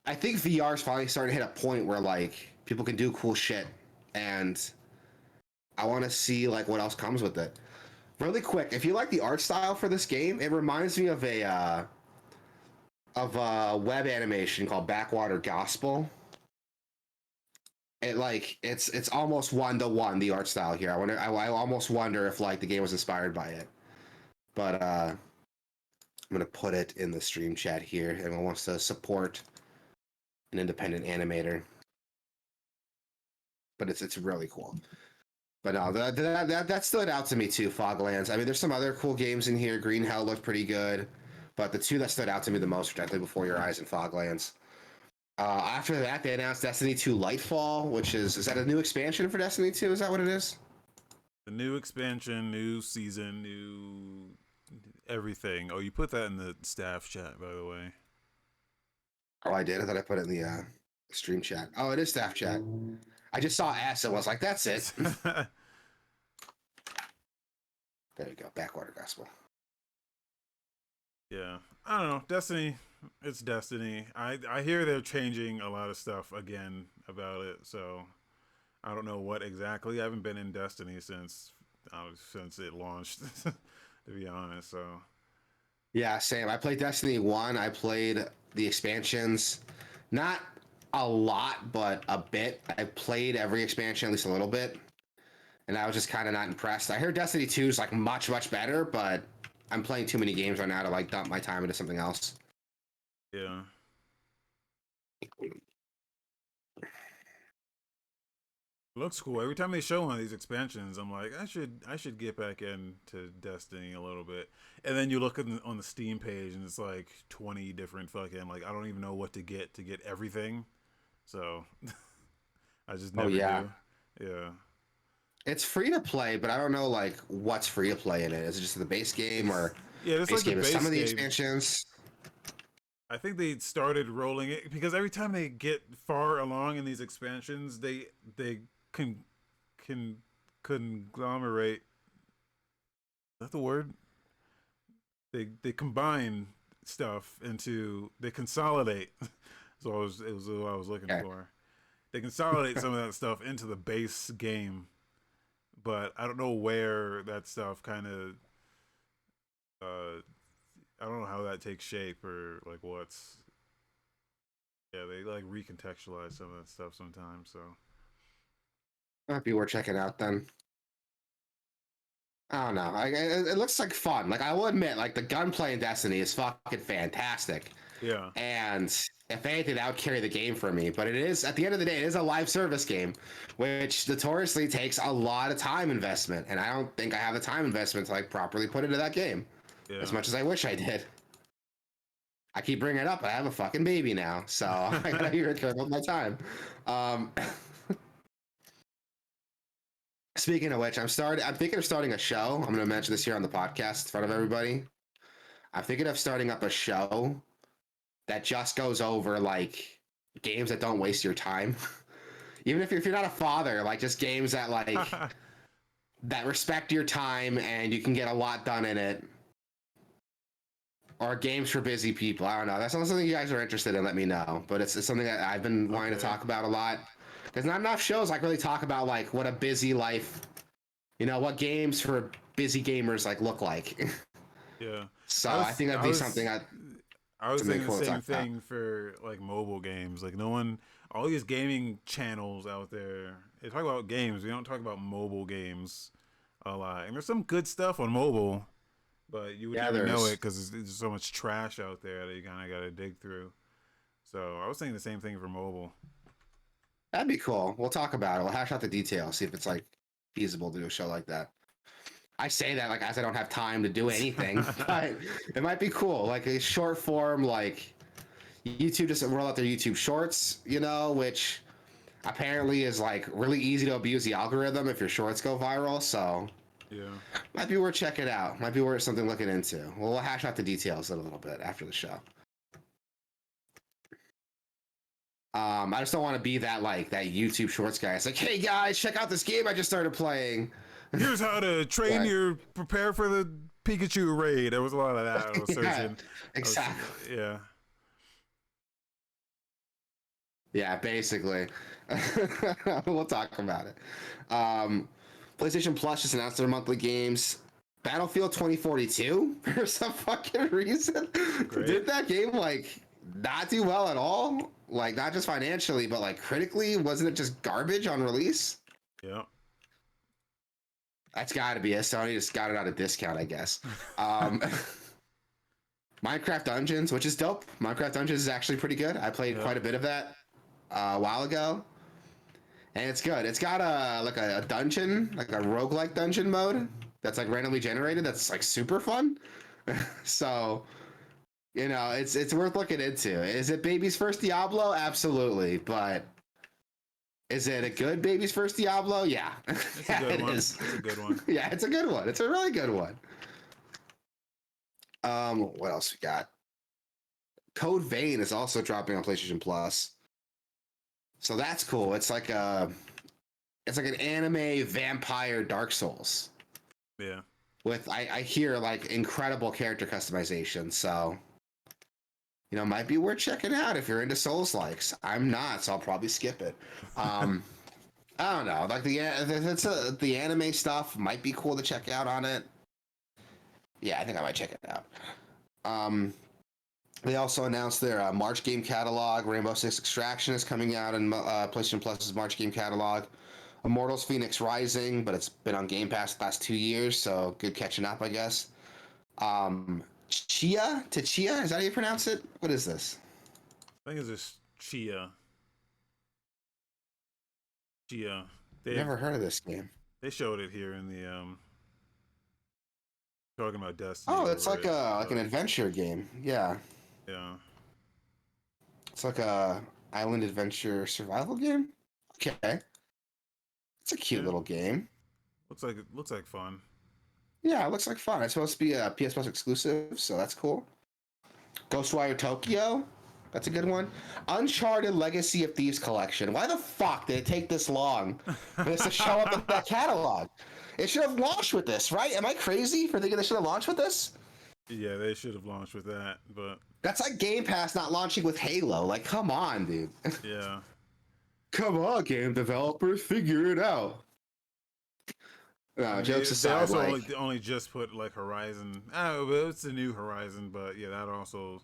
[SPEAKER 2] I think VR is finally starting to hit a point where like people can do cool shit, and I want to see like what else comes with it. Really quick, if you like the art style for this game, it reminds me of a web animation called Backwater Gospel. It's almost one to one the art style here. I almost wonder if like the game was inspired by it. But I'm gonna put it in the stream chat here. Everyone wants to support an independent animator, but it's really cool. But no, that stood out to me too. Foglands. I mean, there's some other cool games in here. Green Hell looked pretty good, but the two that stood out to me the most were definitely Before Your Eyes and Foglands. After that, they announced Destiny 2 Lightfall, which is that a new expansion for Destiny 2? Is that what it is?
[SPEAKER 1] The new expansion, new season, new everything. Oh, you put that in the staff chat, by the way.
[SPEAKER 2] Oh, I did. I thought I put it in the stream chat. Oh, it is staff chat. I just saw S and was like, that's it. There you go. Backwater Gospel.
[SPEAKER 1] Yeah, I don't know. Destiny, it's Destiny. I hear they're changing a lot of stuff again about it, so I don't know what exactly. I haven't been in Destiny since it launched, to be honest. So
[SPEAKER 2] Yeah, same. I played Destiny 1. I played the expansions. Not a lot, but a bit. I played every expansion at least a little bit, and I was just kind of not impressed. I heard Destiny 2 is like much, much better, but I'm playing too many games right now to like dump my time into something else.
[SPEAKER 1] yeah, looks cool. Every time they show one of these expansions, I'm like, I should get back into Destiny a little bit. And then you look on the Steam page, and it's like 20 different fucking like I don't even know what to get everything. So I just
[SPEAKER 2] Oh
[SPEAKER 1] never
[SPEAKER 2] yeah,
[SPEAKER 1] do. Yeah.
[SPEAKER 2] it's free to play, but I don't know like what's free to play in it. Is it just the base game or
[SPEAKER 1] Yeah, it's
[SPEAKER 2] base
[SPEAKER 1] like the
[SPEAKER 2] game is some
[SPEAKER 1] base
[SPEAKER 2] of the
[SPEAKER 1] game.
[SPEAKER 2] expansions?
[SPEAKER 1] I think they started rolling it because every time they get far along in these expansions, they can can conglomerate. Is that the word? They combine stuff into they consolidate. So it was what I was looking
[SPEAKER 2] Okay.
[SPEAKER 1] for. They consolidate some of that stuff into the base game, but I don't know where that stuff kind of I don't know how that takes shape or like what's yeah, they like recontextualize some of that stuff sometimes. So
[SPEAKER 2] Might be worth checking out then. I don't know. It looks like fun. Like I will admit, like the gunplay in Destiny is fucking fantastic.
[SPEAKER 1] yeah,
[SPEAKER 2] And if anything, that would carry the game for me. But it is at the end of the day, it is a live service game, which notoriously takes a lot of time investment. And I don't think I have the time investment to like properly put into that game as
[SPEAKER 1] yeah,
[SPEAKER 2] much as I wish I did. I keep bringing it up. I have a fucking baby now, so I gotta be careful with my time. Um, Speaking of which, I'm thinking of starting a show. I'm gonna mention this here on the podcast in front of everybody. I'm thinking of starting up a show that just goes over like games that don't waste your time. Even if you're not a father, like just games that like that respect your time and you can get a lot done in it. Or games for busy people. I don't know. That's not something you guys are interested in. Let me know. But it's something that I've been wanting to talk about a lot. There's not enough shows like really talk about like what a busy life, what games for busy gamers like look like.
[SPEAKER 1] Yeah.
[SPEAKER 2] So I think that'd be something
[SPEAKER 1] I was
[SPEAKER 2] something
[SPEAKER 1] thinking
[SPEAKER 2] cool
[SPEAKER 1] the
[SPEAKER 2] to
[SPEAKER 1] same
[SPEAKER 2] talk about.
[SPEAKER 1] thing for like mobile games. Like no one, all these gaming channels out there, they talk about games. We don't talk about mobile games a lot. And there's some good stuff on mobile, but you would
[SPEAKER 2] Yeah,
[SPEAKER 1] never know it
[SPEAKER 2] there's
[SPEAKER 1] because there's so much trash out there that you kind of got to dig through. So I was thinking the same thing for mobile.
[SPEAKER 2] that'd be cool. We'll talk about it. We'll hash out the details, see if it's like feasible to do a show like that. I say that like as I don't have time to do anything, but it might be cool. Like a short form, like YouTube just roll out their YouTube Shorts, which apparently is like really easy to abuse the algorithm if your shorts go viral. So
[SPEAKER 1] Yeah.
[SPEAKER 2] might be worth checking out. Might be worth something looking into. We'll hash out the details in a little bit after the show. I just don't want to be that YouTube Shorts guy. It's like, hey guys, check out this game I just started playing.
[SPEAKER 1] Here's how to train
[SPEAKER 2] Right.
[SPEAKER 1] your prepare for the Pikachu raid. There was a lot of that I was
[SPEAKER 2] Yeah,
[SPEAKER 1] searching.
[SPEAKER 2] exactly.
[SPEAKER 1] Yeah.
[SPEAKER 2] Yeah, basically. We'll talk about it. PlayStation Plus just announced their monthly games. Battlefield 2042 for some fucking reason.
[SPEAKER 1] Great.
[SPEAKER 2] Did that game not do well at all? Like not just financially, but like critically, wasn't it just garbage on release?
[SPEAKER 1] Yeah.
[SPEAKER 2] That's got to be it. Sony just got it at a discount, I guess. Minecraft Dungeons, which is dope. Minecraft Dungeons is actually pretty good. I played quite a bit of that a while ago, and it's good. It's got a dungeon, like a roguelike dungeon mode that's like randomly generated. That's like super fun. So, it's worth looking into. Is it baby's first Diablo? Absolutely, but is it a good baby's first Diablo? Yeah,
[SPEAKER 1] It's
[SPEAKER 2] yeah,
[SPEAKER 1] a good
[SPEAKER 2] it
[SPEAKER 1] one.
[SPEAKER 2] is.
[SPEAKER 1] It's a good one.
[SPEAKER 2] Yeah, it's a good one. It's a really good one. What else we got? Code Vein is also dropping on PlayStation Plus. So that's cool. It's like an anime vampire Dark Souls
[SPEAKER 1] Yeah.
[SPEAKER 2] with I hear like incredible character customization. So might be worth checking out if you're into Souls likes. I'm not, so I'll probably skip it. I don't know. Like the anime stuff might be cool to check out on it. Yeah, I think I might check it out. They also announced their March game catalog. Rainbow Six Extraction is coming out in PlayStation Plus's March game catalog. Immortals Phoenix Rising, but it's been on Game Pass the last 2 years, so good catching up, I guess. Chia, is that how you pronounce it? What is this?
[SPEAKER 1] I think it's just Chia. Chia.
[SPEAKER 2] Never heard of this game.
[SPEAKER 1] They showed it here in the talking about Destiny.
[SPEAKER 2] Oh, it's like an adventure game. Yeah.
[SPEAKER 1] Yeah.
[SPEAKER 2] It's like a island adventure survival game. Okay. It's a cute little game.
[SPEAKER 1] Looks like fun.
[SPEAKER 2] Yeah, it looks like fun. It's supposed to be a PS Plus exclusive, so that's cool. Ghostwire Tokyo, that's a good one. Uncharted Legacy of Thieves Collection. Why the fuck did it take this long for this to show up in that catalog? It should have launched with this, right? Am I crazy for thinking they should have launched with this?
[SPEAKER 1] Yeah, they should have launched with that, but
[SPEAKER 2] That's like Game Pass not launching with Halo. Like, come on, dude.
[SPEAKER 1] yeah.
[SPEAKER 2] Come on, game developers, figure it out. No, jokes
[SPEAKER 1] They
[SPEAKER 2] aside,
[SPEAKER 1] also only just put like Horizon. Oh, but it's the new Horizon, but yeah, that also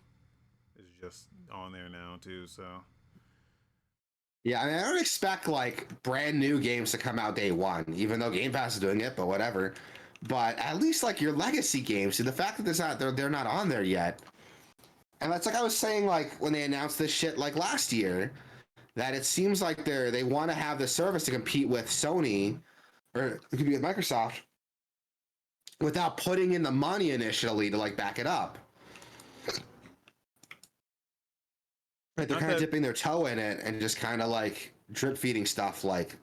[SPEAKER 1] is just on there now too. So
[SPEAKER 2] yeah, I mean, I don't expect like brand new games to come out day one, even though Game Pass is doing it, but whatever. But at least like your legacy games, see the fact that they're not on there yet. And that's like I was saying, like when they announced this shit like last year, that it seems like they want to have the service to compete with Sony or it could be with Microsoft without putting in the money initially to like back it up. Like they're kind of dipping their toe in it and just kind of like drip feeding stuff like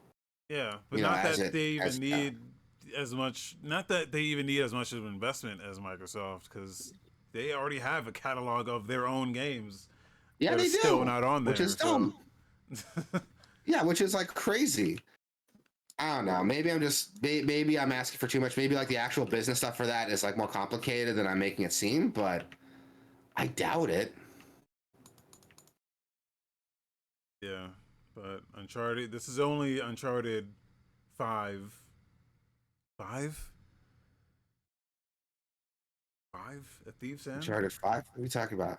[SPEAKER 1] Yeah, but
[SPEAKER 2] You know,
[SPEAKER 1] not
[SPEAKER 2] as
[SPEAKER 1] that
[SPEAKER 2] it
[SPEAKER 1] they even
[SPEAKER 2] as
[SPEAKER 1] need as much. Not that they even need as much of an investment as Microsoft, because they already have a catalog of their own games
[SPEAKER 2] yeah,
[SPEAKER 1] that are
[SPEAKER 2] they
[SPEAKER 1] still
[SPEAKER 2] do,
[SPEAKER 1] not on
[SPEAKER 2] which
[SPEAKER 1] there.
[SPEAKER 2] is
[SPEAKER 1] So
[SPEAKER 2] dumb. Yeah, which is like crazy. I don't know. Maybe I'm just maybe I'm asking for too much. Maybe like the actual business stuff for that is like more complicated than I'm making it seem, but I doubt it.
[SPEAKER 1] yeah, but Uncharted. This is only Uncharted 5. 5? 5? A Thief's End?
[SPEAKER 2] Uncharted 5? What are we talking about?
[SPEAKER 1] Is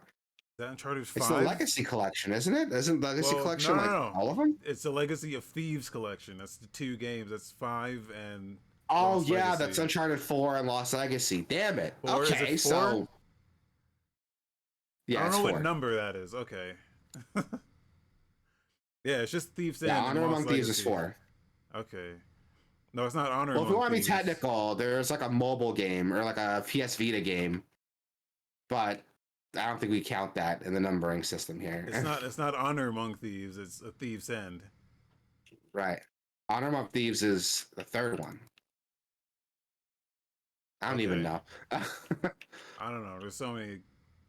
[SPEAKER 1] that Uncharted
[SPEAKER 2] It's the
[SPEAKER 1] 5?
[SPEAKER 2] Legacy Collection, isn't it? Isn't Legacy
[SPEAKER 1] Well, no,
[SPEAKER 2] Collection
[SPEAKER 1] no,
[SPEAKER 2] like
[SPEAKER 1] no.
[SPEAKER 2] all of them?
[SPEAKER 1] It's the Legacy of Thieves collection. That's the two games. That's 5 and
[SPEAKER 2] Oh
[SPEAKER 1] Lost
[SPEAKER 2] yeah, that's
[SPEAKER 1] Legacy.
[SPEAKER 2] Uncharted 4 and Lost Legacy. Damn it.
[SPEAKER 1] 4, is it
[SPEAKER 2] Okay,
[SPEAKER 1] 4?
[SPEAKER 2] so
[SPEAKER 1] I
[SPEAKER 2] yeah,
[SPEAKER 1] don't
[SPEAKER 2] it's
[SPEAKER 1] know what
[SPEAKER 2] 4.
[SPEAKER 1] number that is. Okay. Yeah, it's just Thieves
[SPEAKER 2] Yeah,
[SPEAKER 1] End and
[SPEAKER 2] Honor
[SPEAKER 1] Lost
[SPEAKER 2] Among Thieves is
[SPEAKER 1] Legacy.
[SPEAKER 2] 4.
[SPEAKER 1] Okay. No, it's not Honor
[SPEAKER 2] Well, if you
[SPEAKER 1] Among
[SPEAKER 2] want to be
[SPEAKER 1] Thieves.
[SPEAKER 2] technical, there's like a mobile game or like a PS Vita game, but I don't think we count that in the numbering system here.
[SPEAKER 1] It's not Honor Among Thieves. It's a Thieves End.
[SPEAKER 2] Right. Honor Among Thieves is the third one. I don't even
[SPEAKER 1] Okay.
[SPEAKER 2] know.
[SPEAKER 1] I don't know. There's so many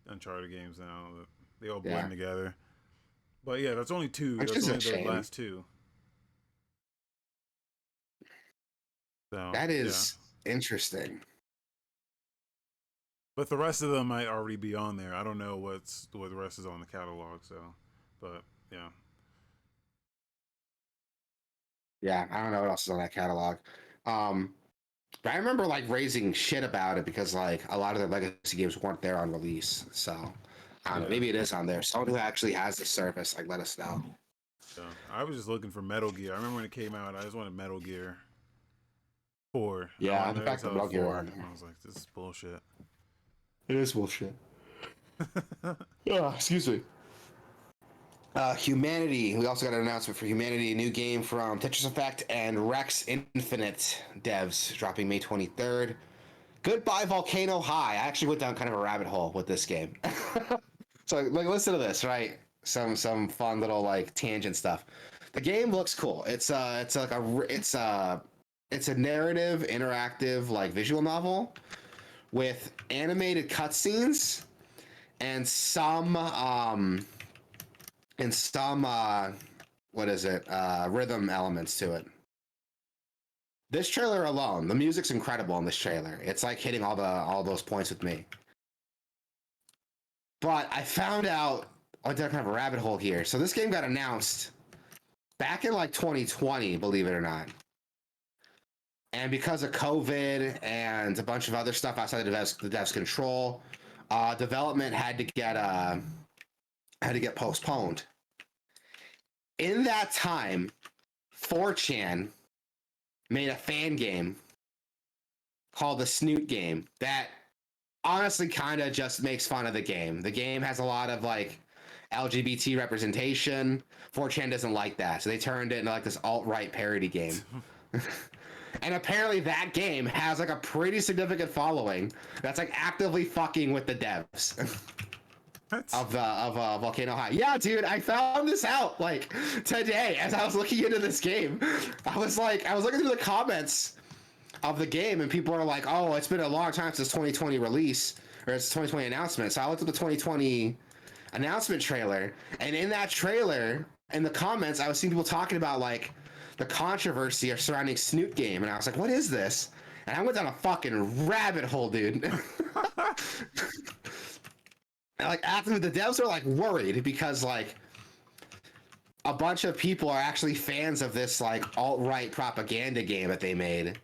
[SPEAKER 1] Uncharted games now that they all
[SPEAKER 2] Yeah,
[SPEAKER 1] blend together. But yeah, that's only two.
[SPEAKER 2] which
[SPEAKER 1] That's
[SPEAKER 2] is a
[SPEAKER 1] only the
[SPEAKER 2] shame.
[SPEAKER 1] last two. So
[SPEAKER 2] That
[SPEAKER 1] yeah.
[SPEAKER 2] is interesting.
[SPEAKER 1] But the rest of them might already be on there. I don't know what the rest is on the catalog. So, but yeah,
[SPEAKER 2] Yeah, I don't know what else is on that catalog. Um, but I remember like raising shit about it because like a lot of the legacy games weren't there on release. So I don't know.
[SPEAKER 1] yeah,
[SPEAKER 2] Maybe it is on there. Someone who actually has the service, like, let us know.
[SPEAKER 1] yeah. I was just looking for Metal Gear. I remember when it came out. I just wanted Metal Gear 4. I
[SPEAKER 2] Yeah, the
[SPEAKER 1] wanted
[SPEAKER 2] fact
[SPEAKER 1] to
[SPEAKER 2] that
[SPEAKER 1] have
[SPEAKER 2] Metal Gear
[SPEAKER 1] 4,
[SPEAKER 2] on
[SPEAKER 1] and
[SPEAKER 2] there.
[SPEAKER 1] I was like, this is bullshit.
[SPEAKER 2] It is bullshit. Yeah, excuse me. Humanity. We also got an announcement for Humanity, a new game from Tetris Effect and Rex Infinite devs, dropping May 23rd. Goodbye Volcano High. I actually went down kind of a rabbit hole with this game. So like listen to this, right? Some fun little like tangent stuff. The game looks cool. It's like it's a narrative interactive like visual novel with animated cutscenes and some what is it? Rhythm elements to it. This trailer alone, the music's incredible in this trailer. It's like hitting all those points with me. But I found out I did kind of a rabbit hole here. So this game got announced back in like 2020, believe it or not. And because of COVID and a bunch of other stuff outside the devs control, development had to get postponed. In that time, 4chan made a fan game called the Snoot Game that honestly kind of just makes fun of the game. The game has a lot of like LGBT representation. 4chan doesn't like that, so they turned it into like this alt-right parody game. And apparently that game has like a pretty significant following that's like actively fucking with the devs
[SPEAKER 1] What?
[SPEAKER 2] of Volcano High. Yeah, dude, I found this out like today as I was looking into this game. I was looking through the comments of the game, and people are like, "Oh, it's been a long time since 2020 release or it's 2020 announcement." So I looked at the 2020 announcement trailer, and in that trailer, in the comments, I was seeing people talking about like the controversy surrounding Snoot Game, and I was like, "What is this?" And I went down a fucking rabbit hole, dude. And, like after the devs are like worried because like a bunch of people are actually fans of this like alt-right propaganda game that they made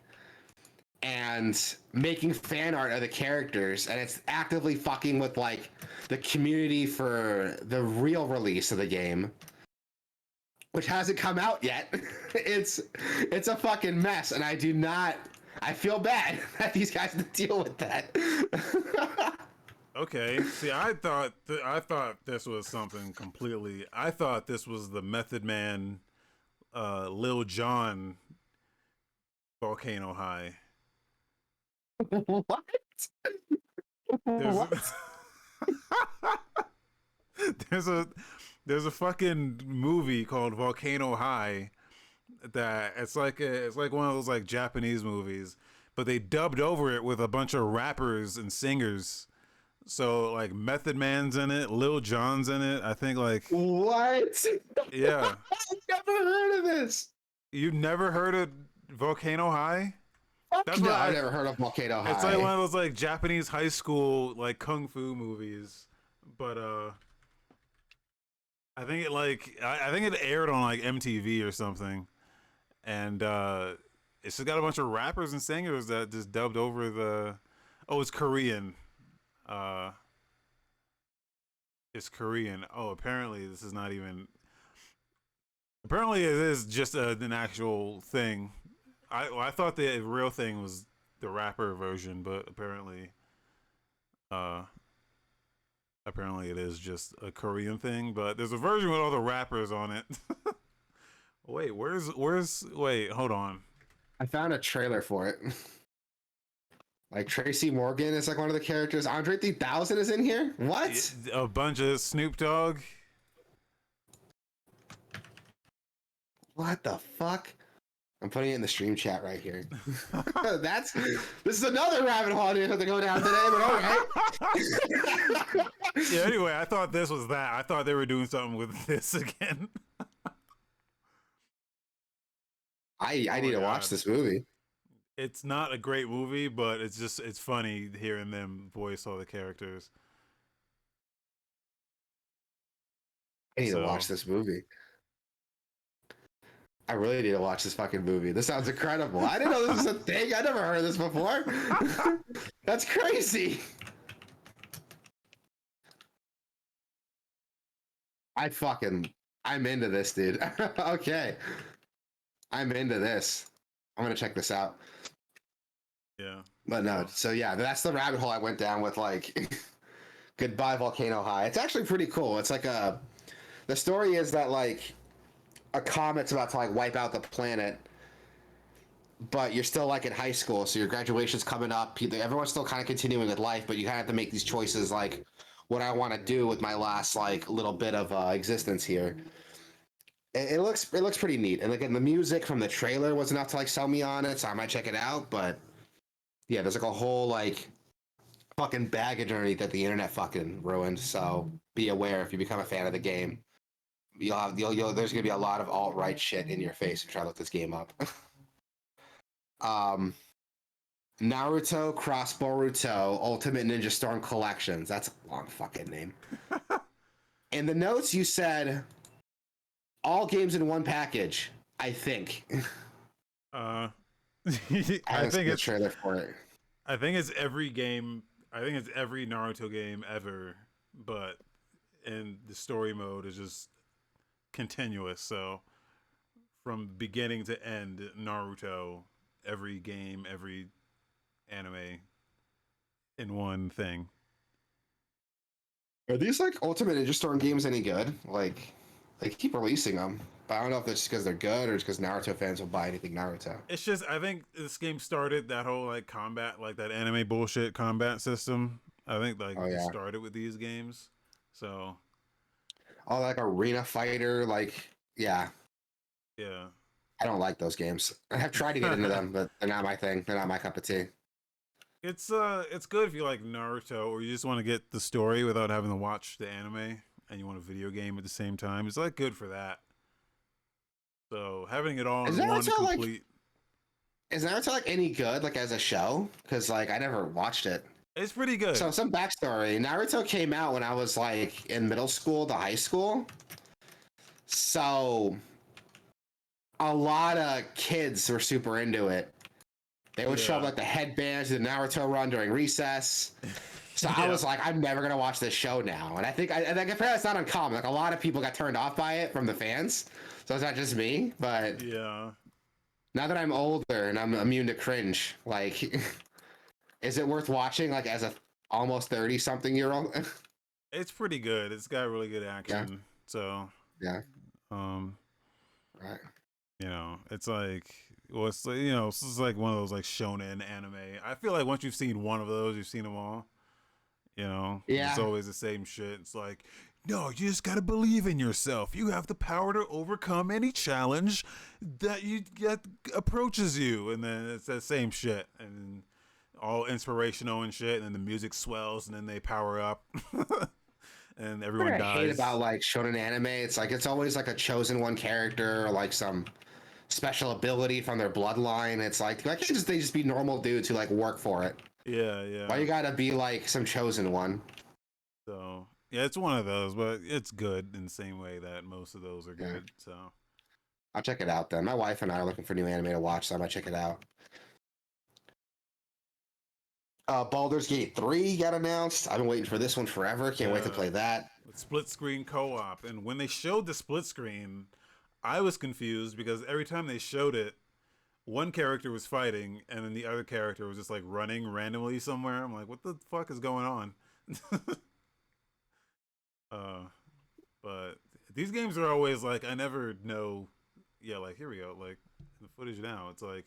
[SPEAKER 2] and making fan art of the characters, and it's actively fucking with like the community for the real release of the game, which hasn't come out yet. It's a fucking mess, and I feel bad that these guys have to deal with that.
[SPEAKER 1] Okay. See, I thought this was something completely. I thought this was the Method Man, Lil Jon Volcano High.
[SPEAKER 2] What?
[SPEAKER 1] There's
[SPEAKER 2] What?
[SPEAKER 1] there's a there's a fucking movie called Volcano High that. It's like one of those like Japanese movies, but they dubbed over it with a bunch of rappers and singers. So like Method Man's in it, Lil Jon's in it. I think like
[SPEAKER 2] What?
[SPEAKER 1] yeah.
[SPEAKER 2] I've never heard of this.
[SPEAKER 1] You never heard of Volcano High?
[SPEAKER 2] Fuck
[SPEAKER 1] That's
[SPEAKER 2] no,
[SPEAKER 1] what
[SPEAKER 2] I've never heard of Volcano
[SPEAKER 1] it's like one
[SPEAKER 2] High.
[SPEAKER 1] of those like Japanese high school like kung fu movies. But I think it aired on like MTV or something. And it's just got a bunch of rappers and singers that just dubbed over the oh, it's Korean. Uh it's Korean. Oh, apparently this is not even apparently it is just an actual thing. I thought the real thing was the rapper version, but uh apparently it is just a Korean thing. But there's a version with all the rappers on it. Wait, where's wait, hold on.
[SPEAKER 2] I found a trailer for it. Like Tracy Morgan is like one of the characters. Andre 3000 is in here. What?
[SPEAKER 1] A bunch of Snoop Dogg.
[SPEAKER 2] What the fuck? I'm putting it in the stream chat right here. This is another rabbit hole I didn't have to go down today, but all right.
[SPEAKER 1] Yeah, anyway, I thought this was that. I thought they were doing something with this again.
[SPEAKER 2] I need to watch this movie.
[SPEAKER 1] It's not a great movie, but it's funny hearing them voice all the characters.
[SPEAKER 2] I need to watch this movie. I really need to watch this fucking movie. This sounds incredible. I didn't know this was a thing. I never heard of this before. That's crazy. I'm into this, dude. Okay. I'm into this. I'm gonna check this out.
[SPEAKER 1] Yeah.
[SPEAKER 2] But no, so yeah, that's the rabbit hole I went down with, like Goodbye Volcano High. It's actually pretty cool. It's like the story is that like a comet's about to like wipe out the planet, but you're still like in high school, so your graduation's coming up. Everyone's still kind of continuing with life, but you kind of have to make these choices, like what I want to do with my last like little bit of existence here. It looks pretty neat, and again, the music from the trailer was enough to like sell me on it, so I might check it out. But yeah, there's like a whole like fucking baggage underneath that the internet fucking ruined. So be aware if you become a fan of the game. There's gonna be a lot of alt-right shit in your face if you try to look this game up. Naruto Cross Boruto Ultimate Ninja Storm Collections. That's a long fucking name. In the notes you said all games in one package, I think.
[SPEAKER 1] I
[SPEAKER 2] I
[SPEAKER 1] think it's
[SPEAKER 2] trailer for it.
[SPEAKER 1] I think it's every game. I think it's every Naruto game ever, but in the story mode is just continuous. So from beginning to end, Naruto, every game, every anime in one thing.
[SPEAKER 2] Are these like Ultimate Ninja Storm games any good? Like, they keep releasing them, but I don't know if it's just because they're good or just because Naruto fans will buy anything Naruto.
[SPEAKER 1] It's just I think this game started that whole like combat, like that anime bullshit combat system. I think like it started with these games. So
[SPEAKER 2] all like arena fighter, like yeah. I don't like those games. I have tried to get into them, but they're not my thing. They're not my cup of tea.
[SPEAKER 1] It's good if you like Naruto or you just want to get the story without having to watch the anime and you want a video game at the same time. It's like good for that. So having it all in one complete.
[SPEAKER 2] Is Naruto like any good like as a show? Because like I never watched it.
[SPEAKER 1] It's pretty good.
[SPEAKER 2] So some backstory: Naruto came out when I was like in middle school to high school. So a lot of kids were super into it. They would show up like the headbands, the Naruto run during recess. So I was like, I'm never gonna watch this show now. And I think apparently it's not uncommon. Like a lot of people got turned off by it from the fans. So it's not just me, but
[SPEAKER 1] yeah.
[SPEAKER 2] Now that I'm older and I'm immune to cringe, like, is it worth watching? Like as a almost 30-something-year-old?
[SPEAKER 1] It's pretty good. It's got really good action.
[SPEAKER 2] Yeah.
[SPEAKER 1] So
[SPEAKER 2] right.
[SPEAKER 1] You know, it's like it's like one of those like shonen anime. I feel like once you've seen one of those, you've seen them all. You know, it's always the same shit. It's like no, you just gotta believe in yourself. You have the power to overcome any challenge that you get approaches you. And then it's that same shit. And all inspirational and shit. And then the music swells and then they power up. And
[SPEAKER 2] What
[SPEAKER 1] everyone
[SPEAKER 2] I hate
[SPEAKER 1] dies.
[SPEAKER 2] about like shonen anime, it's like it's always like a chosen one character or like some special ability from their bloodline. It's like why can't they just be normal dudes who like work for it?
[SPEAKER 1] Yeah,
[SPEAKER 2] Why
[SPEAKER 1] yeah.
[SPEAKER 2] you gotta be like some chosen one?
[SPEAKER 1] So yeah, it's one of those, but it's good in the same way that most of those are
[SPEAKER 2] Yeah,
[SPEAKER 1] good. So
[SPEAKER 2] I'll check it out then. My wife and I are looking for new anime to watch, so I might check it out. Baldur's Gate 3 got announced. I've been waiting for this one forever. Can't wait to
[SPEAKER 1] yeah,
[SPEAKER 2] play that.
[SPEAKER 1] with split screen co-op, and when they showed the split screen, I was confused because every time they showed it, one character was fighting, and then the other character was just like running randomly somewhere. I'm like, what the fuck is going on? uh, but these games are always like, I never know. Yeah, like here we go. Like the footage now, it's like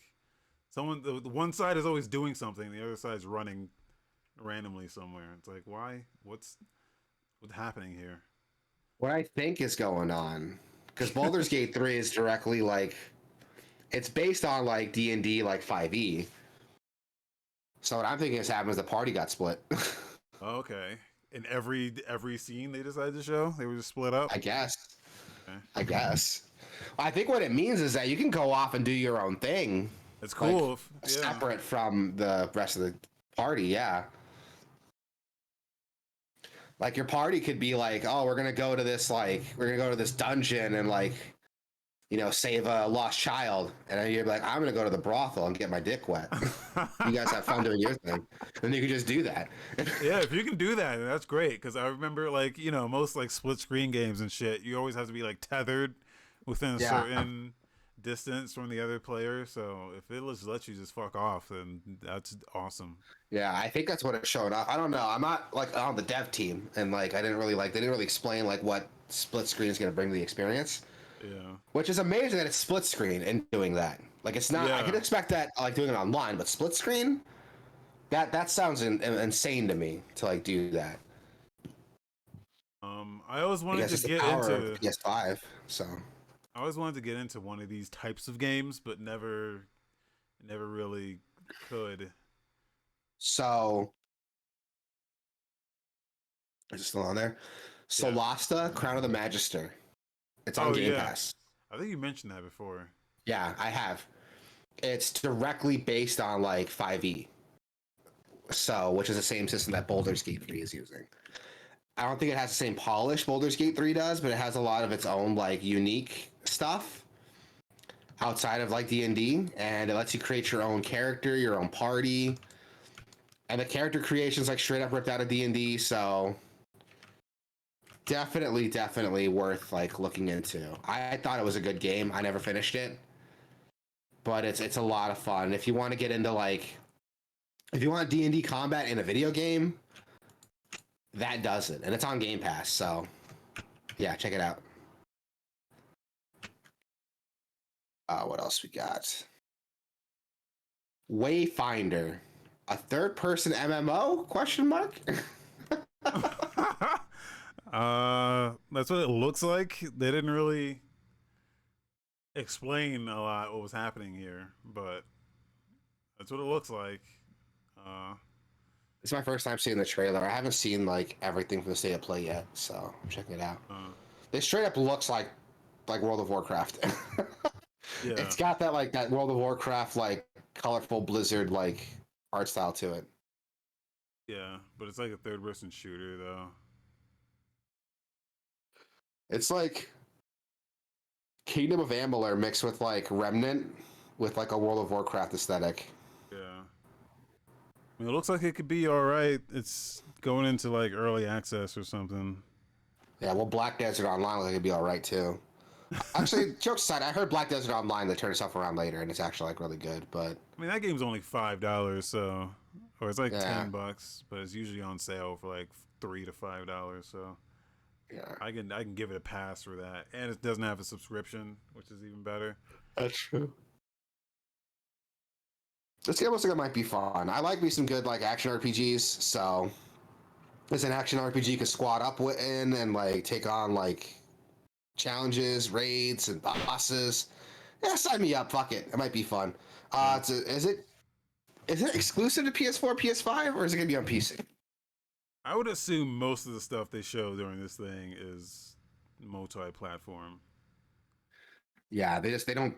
[SPEAKER 1] someone the one side is always doing something, the other side's running randomly somewhere. It's like why? What's happening here?
[SPEAKER 2] What I think is going on, because Baldur's Gate 3 is directly like it's based on like D&D like 5e. So what I'm thinking is happened is the party got split.
[SPEAKER 1] Okay. In every scene they decided to show, they were just split up.
[SPEAKER 2] I guess.
[SPEAKER 1] Okay.
[SPEAKER 2] I guess. I think what it means is that you can go off and do your own thing,
[SPEAKER 1] It's
[SPEAKER 2] like
[SPEAKER 1] cool. Yeah.
[SPEAKER 2] separate from the rest of the party. Yeah. Like your party could be like, oh, we're gonna go to this dungeon and like, save a lost child, and then you're like, I'm gonna go to the brothel and get my dick wet. You guys have fun doing your thing, and you can just do that.
[SPEAKER 1] Yeah, if you can do that, that's great. Because I remember, like, most like split screen games and shit, you always have to be like tethered within a
[SPEAKER 2] Yeah.
[SPEAKER 1] certain distance from the other player. So if it just lets you just fuck off, then that's awesome.
[SPEAKER 2] Yeah, I think that's what it showed off. I don't know. I'm not like on the dev team, and like I didn't really like they didn't really explain like what split screen is going to bring to the experience,
[SPEAKER 1] Yeah.
[SPEAKER 2] which is amazing that it's split screen and doing that. Like it's not. I
[SPEAKER 1] Yeah.
[SPEAKER 2] could expect that like doing it online, but split screen, that sounds insane to me to like do that.
[SPEAKER 1] I always
[SPEAKER 2] I
[SPEAKER 1] wanted
[SPEAKER 2] guess
[SPEAKER 1] to
[SPEAKER 2] it's the
[SPEAKER 1] get
[SPEAKER 2] power of
[SPEAKER 1] into.
[SPEAKER 2] PS5. So
[SPEAKER 1] I always wanted to get into one of these types of games, but never really could.
[SPEAKER 2] so is it still on there?
[SPEAKER 1] Yeah.
[SPEAKER 2] Solasta, Crown of the Magister. It's on
[SPEAKER 1] Oh
[SPEAKER 2] Game
[SPEAKER 1] yeah.
[SPEAKER 2] Pass.
[SPEAKER 1] I think you mentioned that before.
[SPEAKER 2] Yeah, I have. It's directly based on like 5e. So, which is the same system that Baldur's Gate 3 is using. I don't think it has the same polish Baldur's Gate 3 does, but it has a lot of its own like unique stuff outside of like D&D, and it lets you create your own character, your own party. And the character creation's like straight up ripped out of D&D, so definitely worth like looking into. I thought it was a good game. I never finished it, but it's a lot of fun. If you want to get into like if you want D&D combat in a video game, that does it, and it's on Game Pass. So, yeah, check it out. What else we got? Wayfinder, a third-person MMO? Question mark.
[SPEAKER 1] That's what it looks like. They didn't really explain a lot what was happening here, but that's what it looks like. Uh,
[SPEAKER 2] It's my first time seeing the trailer. I haven't seen like everything from the state of play yet, so I'm checking it out.
[SPEAKER 1] uh,
[SPEAKER 2] This straight up looks like World of Warcraft.
[SPEAKER 1] yeah,
[SPEAKER 2] It's got that World of Warcraft like colorful Blizzard like art style to it.
[SPEAKER 1] yeah, but it's like a third-person shooter though.
[SPEAKER 2] It's like Kingdom of Amalur mixed with like Remnant with like a World of Warcraft aesthetic.
[SPEAKER 1] Yeah, I mean, it looks like it could be all right. It's going into like early access or something.
[SPEAKER 2] Yeah, well, Black Desert Online looks like it'd be all right too. Actually, jokes aside, I heard Black Desert Online they turn itself around later, and it's actually like really good. But
[SPEAKER 1] I mean, that game's only $5, so or it's like
[SPEAKER 2] yeah,
[SPEAKER 1] $10, but it's usually on sale for like $3 to $5. So
[SPEAKER 2] yeah,
[SPEAKER 1] I can give it a pass for that, and it doesn't have a subscription, which is even better.
[SPEAKER 2] that's true. This game looks like it might be fun. I like me some good like action RPGs, so It's an action RPG you can squad up in and like take on like challenges, raids, and bosses. Yeah, sign me up. Fuck it. It might be fun. Is it exclusive to PS4, PS5, or is it gonna be on PC?
[SPEAKER 1] I would assume most of the stuff they show during this thing is multi-platform.
[SPEAKER 2] Yeah, they don't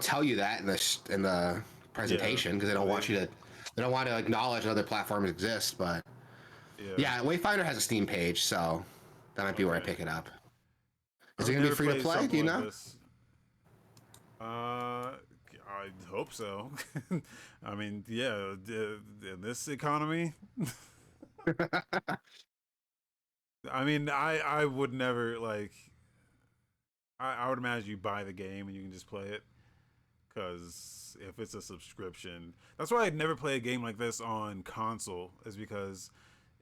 [SPEAKER 2] tell you that in the presentation because they don't want you to they don't want to acknowledge other platforms exist. But yeah, Wayfinder has a Steam page, so that might be where I pick it up. Is it gonna be free to play? Do you know?
[SPEAKER 1] I hope so. I mean, yeah, in this economy. I mean, I would never like. I would imagine you buy the game and you can just play it. Because if it's a subscription, that's why I'd never play a game like this on console. Is because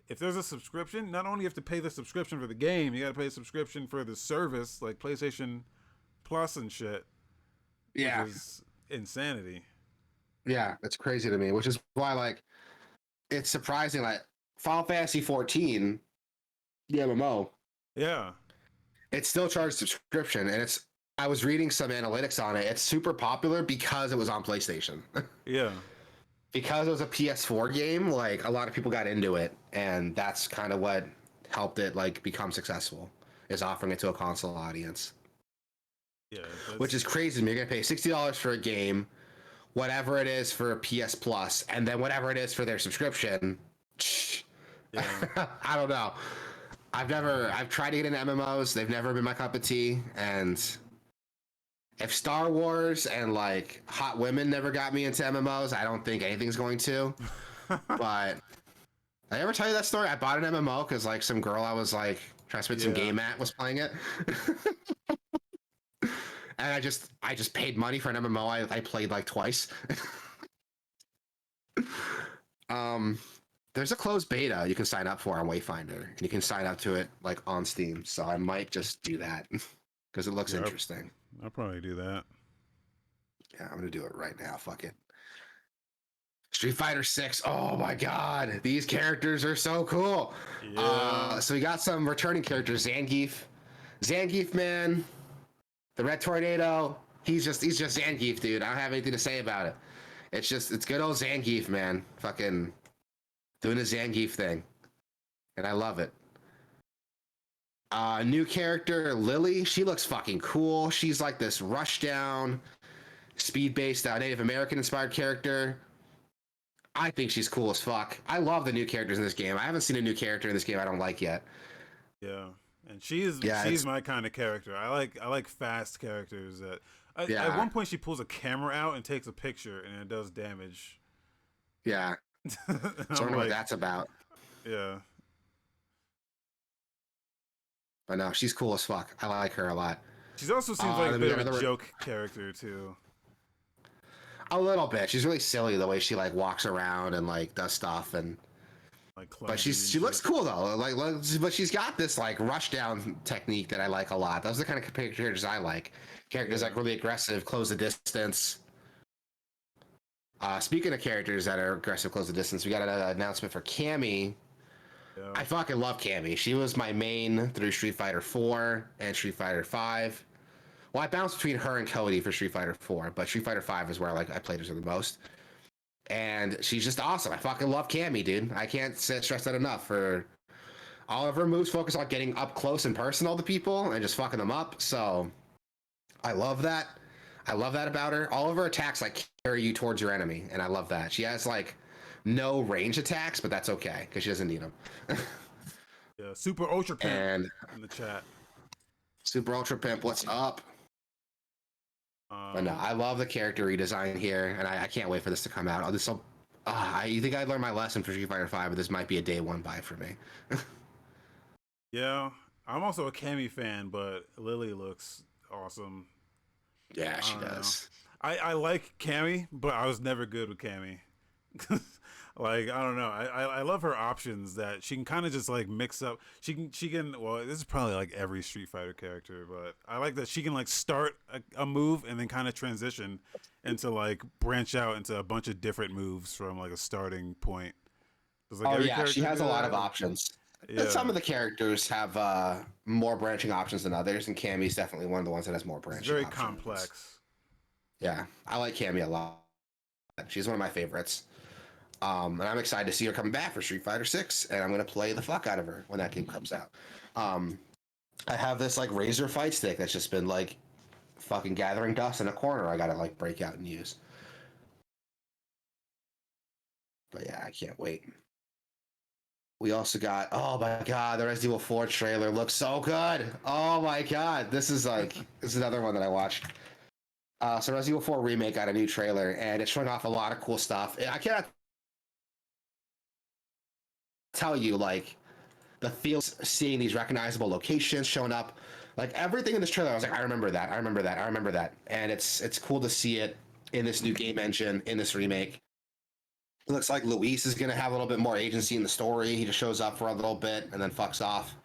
[SPEAKER 1] if there's a subscription, not only you have to pay the subscription for the game, you got to pay a subscription for the service, like PlayStation Plus and shit.
[SPEAKER 2] Yeah,
[SPEAKER 1] which is insanity.
[SPEAKER 2] yeah, that's crazy to me. Which is why like it's surprising. Like Final Fantasy 14, the MMO,
[SPEAKER 1] Yeah,
[SPEAKER 2] it still charges subscription, and it's. I was reading some analytics on it. It's super popular because it was on PlayStation.
[SPEAKER 1] yeah,
[SPEAKER 2] Because it was a PS4 game, like a lot of people got into it, and that's kind of what helped it like become successful. Is offering it to a console audience,
[SPEAKER 1] yeah.
[SPEAKER 2] which is crazy to me. You're gonna pay $60 for a game, whatever it is for a PS Plus, and then whatever it is for their subscription.
[SPEAKER 1] Yeah.
[SPEAKER 2] I don't know. I've tried to get into MMOs. They've never been my cup of tea, and if Star Wars and like hot women never got me into MMOs, I don't think anything's going to. But did I ever tell you that story? I bought an MMO because like some girl I was like trying to spend some game at was playing it. And I just paid money for an MMO I played like twice. There's a closed beta you can sign up for on Wayfinder, and you can sign up to it like on Steam. So I might just do that because it looks interesting.
[SPEAKER 1] I'll probably do that.
[SPEAKER 2] Yeah, I'm gonna do it right now. Fuck it. Street Fighter 6. Oh my god, these characters are so cool.
[SPEAKER 1] Yeah.
[SPEAKER 2] So we got some returning characters. Zangief, man. The Red Tornado. He's just Zangief, dude. I don't have anything to say about it. It's good old Zangief, man. Fucking doing a Zangief thing, and I love it. New character Lily. She looks fucking cool. She's like this rushdown, speed-based Native American inspired character. I think she's cool as fuck. I love the new characters in this game. I haven't seen a new character in this game I don't like yet.
[SPEAKER 1] Yeah, and she's my kind of character. I like fast characters that. At one point, she pulls a camera out and takes a picture, and it does damage.
[SPEAKER 2] Yeah, so I don't know what that's about.
[SPEAKER 1] Yeah,
[SPEAKER 2] but no, she's cool as fuck. I like her a lot.
[SPEAKER 1] She also seems like a bit of a joke character too.
[SPEAKER 2] A little bit. She's really silly the way she like walks around and like does stuff and.
[SPEAKER 1] Like
[SPEAKER 2] but she looks cool though. But she's got this like rush down technique that I like a lot. Those are the kind of characters I like. Characters like really aggressive, close the distance. Speaking of characters that are aggressive, close the distance, we got an announcement for Cammy. Yeah. I fucking love Cammy. She was my main through Street Fighter 4 and Street Fighter 5. Well, I bounced between her and Cody for Street Fighter 4, but Street Fighter 5 is where I played her the most. And she's just awesome. I fucking love Cammy, dude. I can't stress that enough. For all of her moves focus on getting up close and personal to people and just fucking them up. So I love that. I love that about her. All of her attacks like carry you towards your enemy, and I love that. She has like no range attacks, but that's okay because she doesn't need them.
[SPEAKER 1] Yeah, Super Ultra Pimp and in the chat.
[SPEAKER 2] Super Ultra Pimp, what's up? But no, I love the character redesign here, and I can't wait for this to come out. You think I'd learned my lesson for Street Fighter 5, but this might be a day one buy for me.
[SPEAKER 1] Yeah, I'm also a Cammy fan, but Lily looks awesome.
[SPEAKER 2] Yeah, she does.
[SPEAKER 1] I like Cammy, but I was never good with Cammy. Like, I don't know. I love her options that she can kind of just like mix up. She can. Well, this is probably like every Street Fighter character, but I like that she can like start a move and then kind of transition into like branch out into a bunch of different moves from like a starting point.
[SPEAKER 2] Like she has a lot of options. Some
[SPEAKER 1] Yeah,
[SPEAKER 2] of the characters have more branching options than others, and Cammy's definitely one of the ones that has more
[SPEAKER 1] it's
[SPEAKER 2] branching
[SPEAKER 1] very
[SPEAKER 2] options.
[SPEAKER 1] complex.
[SPEAKER 2] Yeah, I like Cammy a lot. She's one of my favorites. And I'm excited to see her coming back for Street Fighter 6, and I'm gonna play the fuck out of her when that game comes out. Um, I have this like Razer fight stick that's just been like fucking gathering dust in a corner. I gotta like break out and use. But yeah, I can't wait. We also got, oh my god, the Resident Evil 4 trailer looks so good. Oh my god, this is another one that I watched. So Resident Evil 4 remake got a new trailer, and it's showing off a lot of cool stuff. I cannot tell you like the feels, seeing these recognizable locations showing up, like everything in this trailer. I was like, I remember that, I remember that, I remember that, and it's cool to see it in this new game engine in this remake. It looks like Luis is gonna have a little bit more agency in the story. He just shows up for a little bit and then fucks off.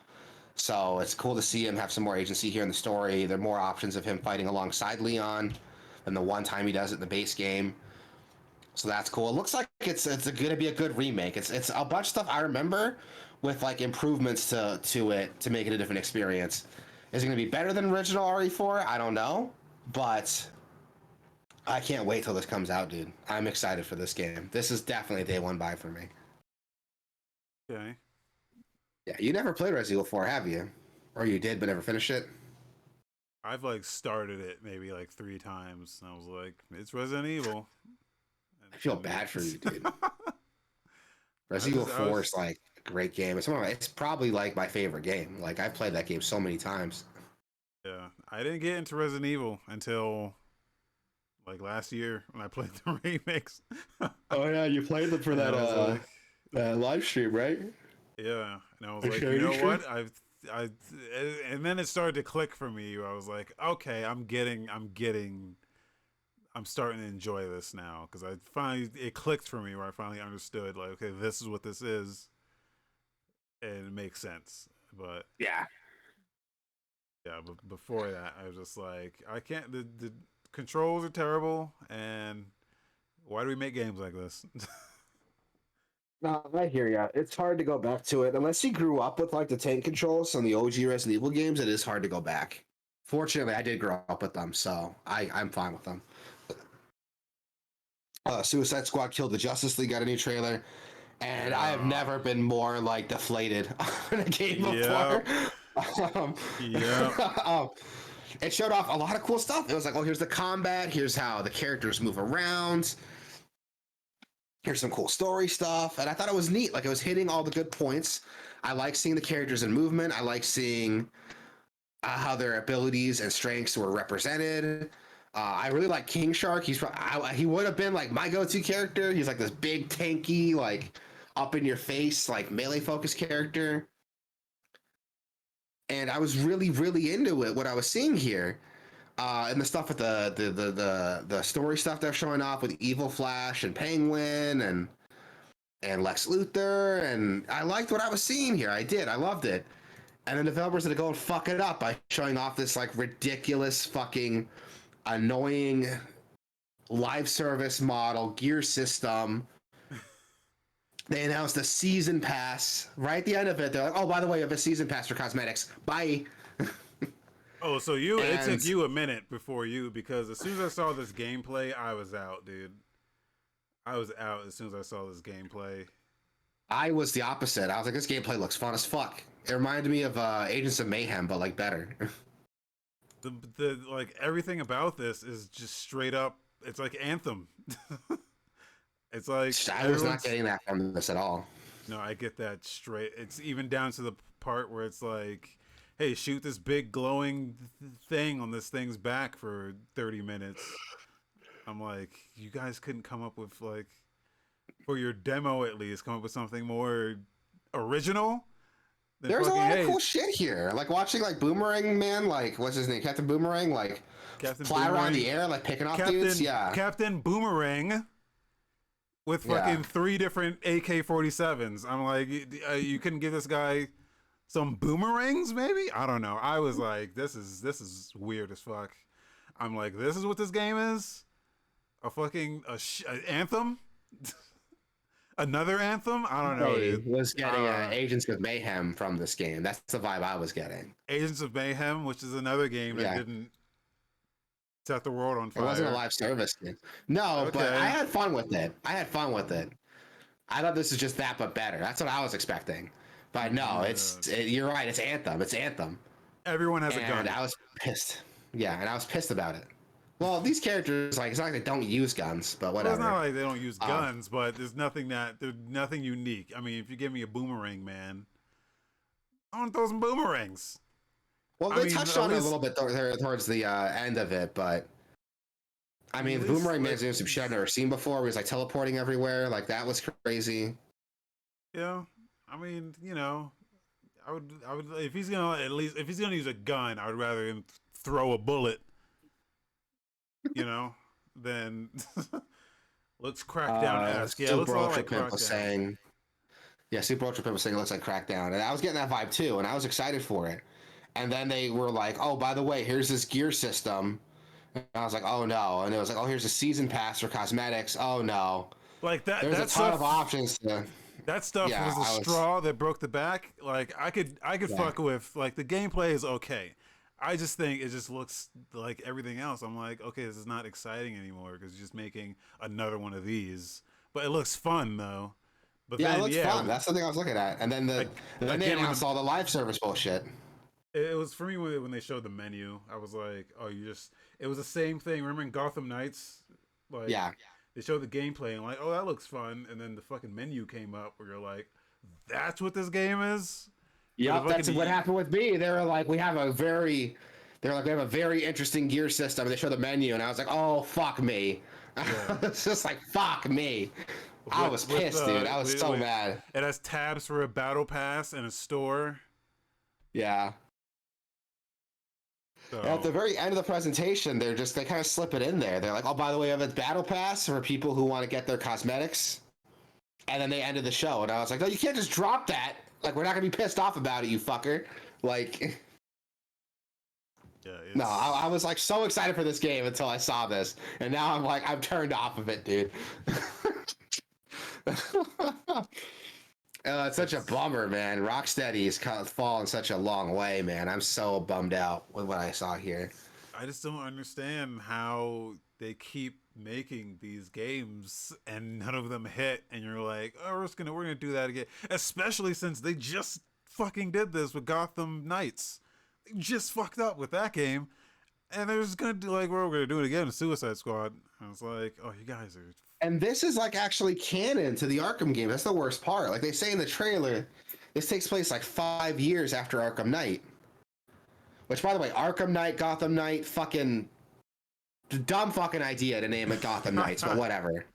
[SPEAKER 2] So it's cool to see him have some more agency here in the story. There are more options of him fighting alongside Leon than the one time he does it in the base game. So that's cool. It looks like it's going to be a good remake. It's a bunch of stuff I remember with like improvements to it to make it a different experience. Is it going to be better than original RE4? I don't know, but I can't wait till this comes out, dude. I'm excited for this game. This is definitely a day one buy for me.
[SPEAKER 1] Okay.
[SPEAKER 2] Yeah, you never played Resident Evil 4, have you? Or you did but never finished it?
[SPEAKER 1] I've like started it maybe like 3 times, and I was like, it's Resident Evil.
[SPEAKER 2] I feel
[SPEAKER 1] And
[SPEAKER 2] bad for you, dude.
[SPEAKER 1] I
[SPEAKER 2] Resident
[SPEAKER 1] just,
[SPEAKER 2] Evil
[SPEAKER 1] I
[SPEAKER 2] 4
[SPEAKER 1] was,
[SPEAKER 2] is like a great game. It's probably like my favorite game. Like I've played that game so many times.
[SPEAKER 1] yeah, I didn't get into Resident Evil until like last year when I played the remakes.
[SPEAKER 2] Oh yeah, you played them for
[SPEAKER 1] And I was like,
[SPEAKER 2] that live stream, right?
[SPEAKER 1] yeah, and I was
[SPEAKER 2] The
[SPEAKER 1] like, you
[SPEAKER 2] charity
[SPEAKER 1] know
[SPEAKER 2] stream?
[SPEAKER 1] what? I, and then it started to click for me. I was like, okay, I'm starting to enjoy this now because it clicked for me where I finally understood like, okay, this is what this is, and it makes sense. But
[SPEAKER 2] Yeah.
[SPEAKER 1] yeah, but before that, I was just like, I can't. The controls are terrible, and why do we make games like this?
[SPEAKER 2] No, I hear ya. It's hard to go back to it unless you grew up with like the tank controls on the OG Resident Evil games. It is hard to go back. Fortunately, I did grow up with them, so I'm fine with them. Suicide Squad Killed the Justice League got a new trailer, and I have
[SPEAKER 1] Yeah.
[SPEAKER 2] never been more like deflated in a game before.
[SPEAKER 1] Yep.
[SPEAKER 2] Um,
[SPEAKER 1] Yep.
[SPEAKER 2] um, it showed off a lot of cool stuff. It was like, oh, here's the combat, here's how the characters move around, here's some cool story stuff, and I thought it was neat. Like it was hitting all the good points. I like seeing the characters in movement. I like seeing how their abilities and strengths were represented. I really like King Shark. He would have been like my go-to character. He's like this big tanky, like up in your face, like melee focused character. And I was really, really into it. What I was seeing here, and the stuff with the story stuff they're showing off with Evil Flash and Penguin and Lex Luthor, and I liked what I was seeing here. I did. I loved it. And the developers had to go and fuck it up by showing off this like ridiculous fucking annoying live service model gear system. They announced a season pass right at the end of it. They're like, oh, by the way, you have a season pass for cosmetics. Bye.
[SPEAKER 1] Oh, so it took
[SPEAKER 2] And
[SPEAKER 1] you a minute before because as soon as I saw this gameplay, I was out, dude. I was out as soon as I saw this gameplay.
[SPEAKER 2] I was the opposite. I was like, this gameplay looks fun as fuck. It reminded me of Agents of Mayhem, but like better.
[SPEAKER 1] The like everything about this is just straight up. It's like Anthem. It's like
[SPEAKER 2] I was not
[SPEAKER 1] everyone's.
[SPEAKER 2] getting that from this at all.
[SPEAKER 1] No, I get that straight. It's even down to the part where it's like, hey, shoot this big glowing thing on this thing's back for 30 minutes. I'm like, you guys couldn't come up with like, for your demo at least, come up with something more original than
[SPEAKER 2] There's a
[SPEAKER 1] fucking,
[SPEAKER 2] lot of
[SPEAKER 1] hey,
[SPEAKER 2] cool shit here. Like watching like Boomerang Man, like what's his name, Captain Boomerang, like
[SPEAKER 1] Captain
[SPEAKER 2] fly around
[SPEAKER 1] Boomerang,
[SPEAKER 2] the air, like picking off dudes. Yeah,
[SPEAKER 1] Captain Boomerang with
[SPEAKER 2] yeah.
[SPEAKER 1] fucking 3 different AK-47s. I'm like, you couldn't give this guy some boomerangs, maybe? I don't know. I was like, this is weird as fuck. I'm like, this is what this game is? A fucking Anthem? Another Anthem? I don't know,
[SPEAKER 2] I
[SPEAKER 1] dude.
[SPEAKER 2] was getting Agents of Mayhem from this game. That's the vibe I was getting.
[SPEAKER 1] Agents of Mayhem, which is another game that
[SPEAKER 2] Yeah.
[SPEAKER 1] didn't set the world on
[SPEAKER 2] It wasn't a
[SPEAKER 1] fire.
[SPEAKER 2] live service game. No, but I
[SPEAKER 1] Okay.
[SPEAKER 2] had fun with it. I thought this was just that, but better. That's what I was expecting. But no,
[SPEAKER 1] Yeah.
[SPEAKER 2] you're right. It's Anthem. It's Anthem.
[SPEAKER 1] Everyone has a
[SPEAKER 2] And
[SPEAKER 1] gun.
[SPEAKER 2] I was pissed. Yeah, and I was pissed about it. Well, these characters, like, it's not like they don't use guns, but
[SPEAKER 1] Well, it's not
[SPEAKER 2] whatever.
[SPEAKER 1] like they don't use guns, but there's nothing unique. I mean, if you give me a boomerang, man, I want to throw some boomerangs.
[SPEAKER 2] Well,
[SPEAKER 1] I
[SPEAKER 2] they
[SPEAKER 1] mean,
[SPEAKER 2] touched
[SPEAKER 1] at
[SPEAKER 2] on it a
[SPEAKER 1] least,
[SPEAKER 2] little bit towards the end of it, but I mean,
[SPEAKER 1] at
[SPEAKER 2] the
[SPEAKER 1] least,
[SPEAKER 2] Boomerang
[SPEAKER 1] like,
[SPEAKER 2] Man's doing some shit I've never seen before. Where he's like teleporting everywhere, like that was crazy.
[SPEAKER 1] yeah. I mean, I would, if he's gonna if he's gonna use a gun, I would rather him throw a bullet, than looks cracked down esque. Yeah, it looks
[SPEAKER 2] Super
[SPEAKER 1] a lot
[SPEAKER 2] Ultra
[SPEAKER 1] like
[SPEAKER 2] Pimp was
[SPEAKER 1] Crackdown.
[SPEAKER 2] saying, yeah, Super Ultra Pimp was saying it looks like Crackdown, and I was getting that vibe too, and I was excited for it. And then they were like, "Oh, by the way, here's this gear system." And I was like, "Oh no!" And it was like, "Oh, here's a season pass for cosmetics." Oh no!
[SPEAKER 1] Like that
[SPEAKER 2] There's a
[SPEAKER 1] that
[SPEAKER 2] ton
[SPEAKER 1] stuff
[SPEAKER 2] of options to.
[SPEAKER 1] that stuff
[SPEAKER 2] Yeah,
[SPEAKER 1] was the
[SPEAKER 2] I was.
[SPEAKER 1] straw that broke the back. Like I could
[SPEAKER 2] Yeah.
[SPEAKER 1] fuck with, like, the gameplay is okay. I just think it just looks like everything else. I'm like, okay, this is not exciting anymore because you're just making another one of these. But it looks fun though. But
[SPEAKER 2] Yeah, it
[SPEAKER 1] then
[SPEAKER 2] looks
[SPEAKER 1] yeah,
[SPEAKER 2] fun. That's the thing I was looking at. And then they
[SPEAKER 1] again
[SPEAKER 2] announced all the live service bullshit.
[SPEAKER 1] it was for me when they showed the menu. I was like, oh, it was the same thing. Remember in Gotham Knights, like,
[SPEAKER 2] Yeah.
[SPEAKER 1] they showed the gameplay and like, oh, that looks fun, and then the fucking menu came up where you're like, that's what this game is. With a
[SPEAKER 2] Yep, that's what
[SPEAKER 1] fucking
[SPEAKER 2] happened with me. They were like, they're like, we have a very interesting gear system. And they show the menu, and I was like, oh, fuck me.
[SPEAKER 1] yeah.
[SPEAKER 2] It's just like, fuck me. I was pissed, dude. I was so mad.
[SPEAKER 1] It has tabs for a battle pass and a store.
[SPEAKER 2] Yeah. And at the
[SPEAKER 1] So
[SPEAKER 2] very end of the presentation, they kind of slip it in there. They're like, oh, by the way, we have a battle pass for people who want to get their cosmetics. And then they ended the show, and I was like, no, you can't just drop that. Like, we're not gonna be pissed off about it, you fucker. Like,
[SPEAKER 1] yeah,
[SPEAKER 2] no, I was like so excited for this game until I saw this, and now I'm turned off of it, dude. It's such a bummer, man. Rocksteady's fallen such a long way, man. I'm so bummed out with what I saw here.
[SPEAKER 1] I just don't understand how they keep making these games and none of them hit, and you're like, oh, we're gonna do that again. Especially since they just fucking did this with Gotham Knights. They just fucked up with that game, and they're just gonna do, like, we're gonna do it again with Suicide Squad. I was like, oh, you guys are.
[SPEAKER 2] And this is like actually canon to the Arkham game. That's the worst part. Like they say in the trailer, this takes place like 5 years after Arkham Knight. Which, by the way, Arkham Knight, Gotham Knight, fucking dumb fucking idea to name it Gotham Knights, but whatever.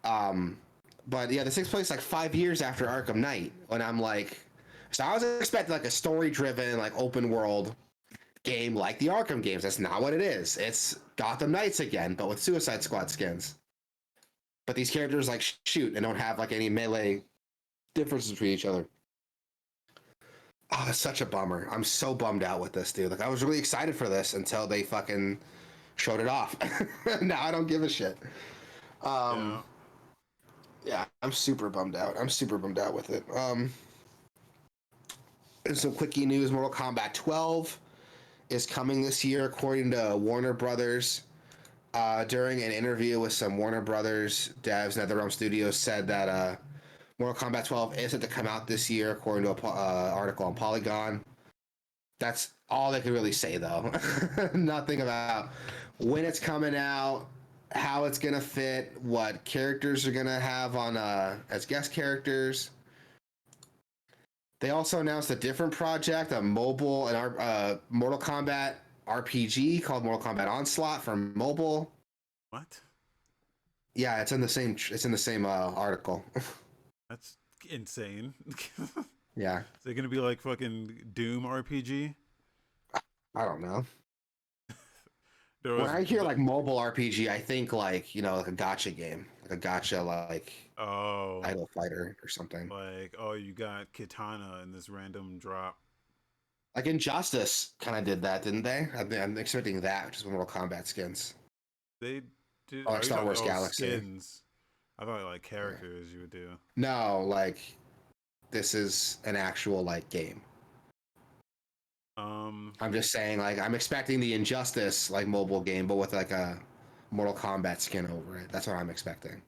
[SPEAKER 2] But yeah, this takes place like 5 years after Arkham Knight, and I'm like, so I was expecting like a story-driven, like open world game like the Arkham games. That's not what it is. It's Gotham Knights again, but with Suicide Squad skins. But these characters like shoot and don't have like any melee differences between each other. Oh, it's such a bummer. I'm so bummed out with this, dude. Like I was really excited for this until they fucking showed it off. Now I don't give a shit.
[SPEAKER 1] Yeah.
[SPEAKER 2] Yeah, I'm super bummed out. I'm super bummed out with it. And some quickie news: Mortal Kombat 12 is coming this year, according to Warner Brothers. During an interview with some Warner Brothers devs and NetherRealm Studios, said that Mortal Kombat 12 isn't to come out this year, according to an article on Polygon. That's all they could really say, though. Nothing about when it's coming out, how it's gonna fit, what characters are gonna have on as guest characters. They also announced a different project, a mobile and Mortal Kombat RPG called Mortal Kombat Onslaught for mobile.
[SPEAKER 1] What?
[SPEAKER 2] Yeah, it's in the same. It's in the same article.
[SPEAKER 1] That's insane.
[SPEAKER 2] Yeah,
[SPEAKER 1] Is it gonna be like fucking Doom RPG?
[SPEAKER 2] I don't know.
[SPEAKER 1] There
[SPEAKER 2] When
[SPEAKER 1] was
[SPEAKER 2] I hear like mobile RPG, I think like like a gotcha game, like a gotcha like
[SPEAKER 1] oh,
[SPEAKER 2] Idle Fighter or something.
[SPEAKER 1] like, oh, you got Kitana in this random drop.
[SPEAKER 2] Like Injustice kind of did that, didn't they? I'm expecting that, which is Mortal Kombat skins.
[SPEAKER 1] They did.
[SPEAKER 2] Oh, like
[SPEAKER 1] Are you
[SPEAKER 2] Star
[SPEAKER 1] talking?
[SPEAKER 2] Wars
[SPEAKER 1] Oh,
[SPEAKER 2] Galaxy.
[SPEAKER 1] skins. I thought like characters you would do.
[SPEAKER 2] No, like this is an actual like game. I'm just saying, like, I'm expecting the Injustice like mobile game, but with like a Mortal Kombat skin over it. That's what I'm expecting.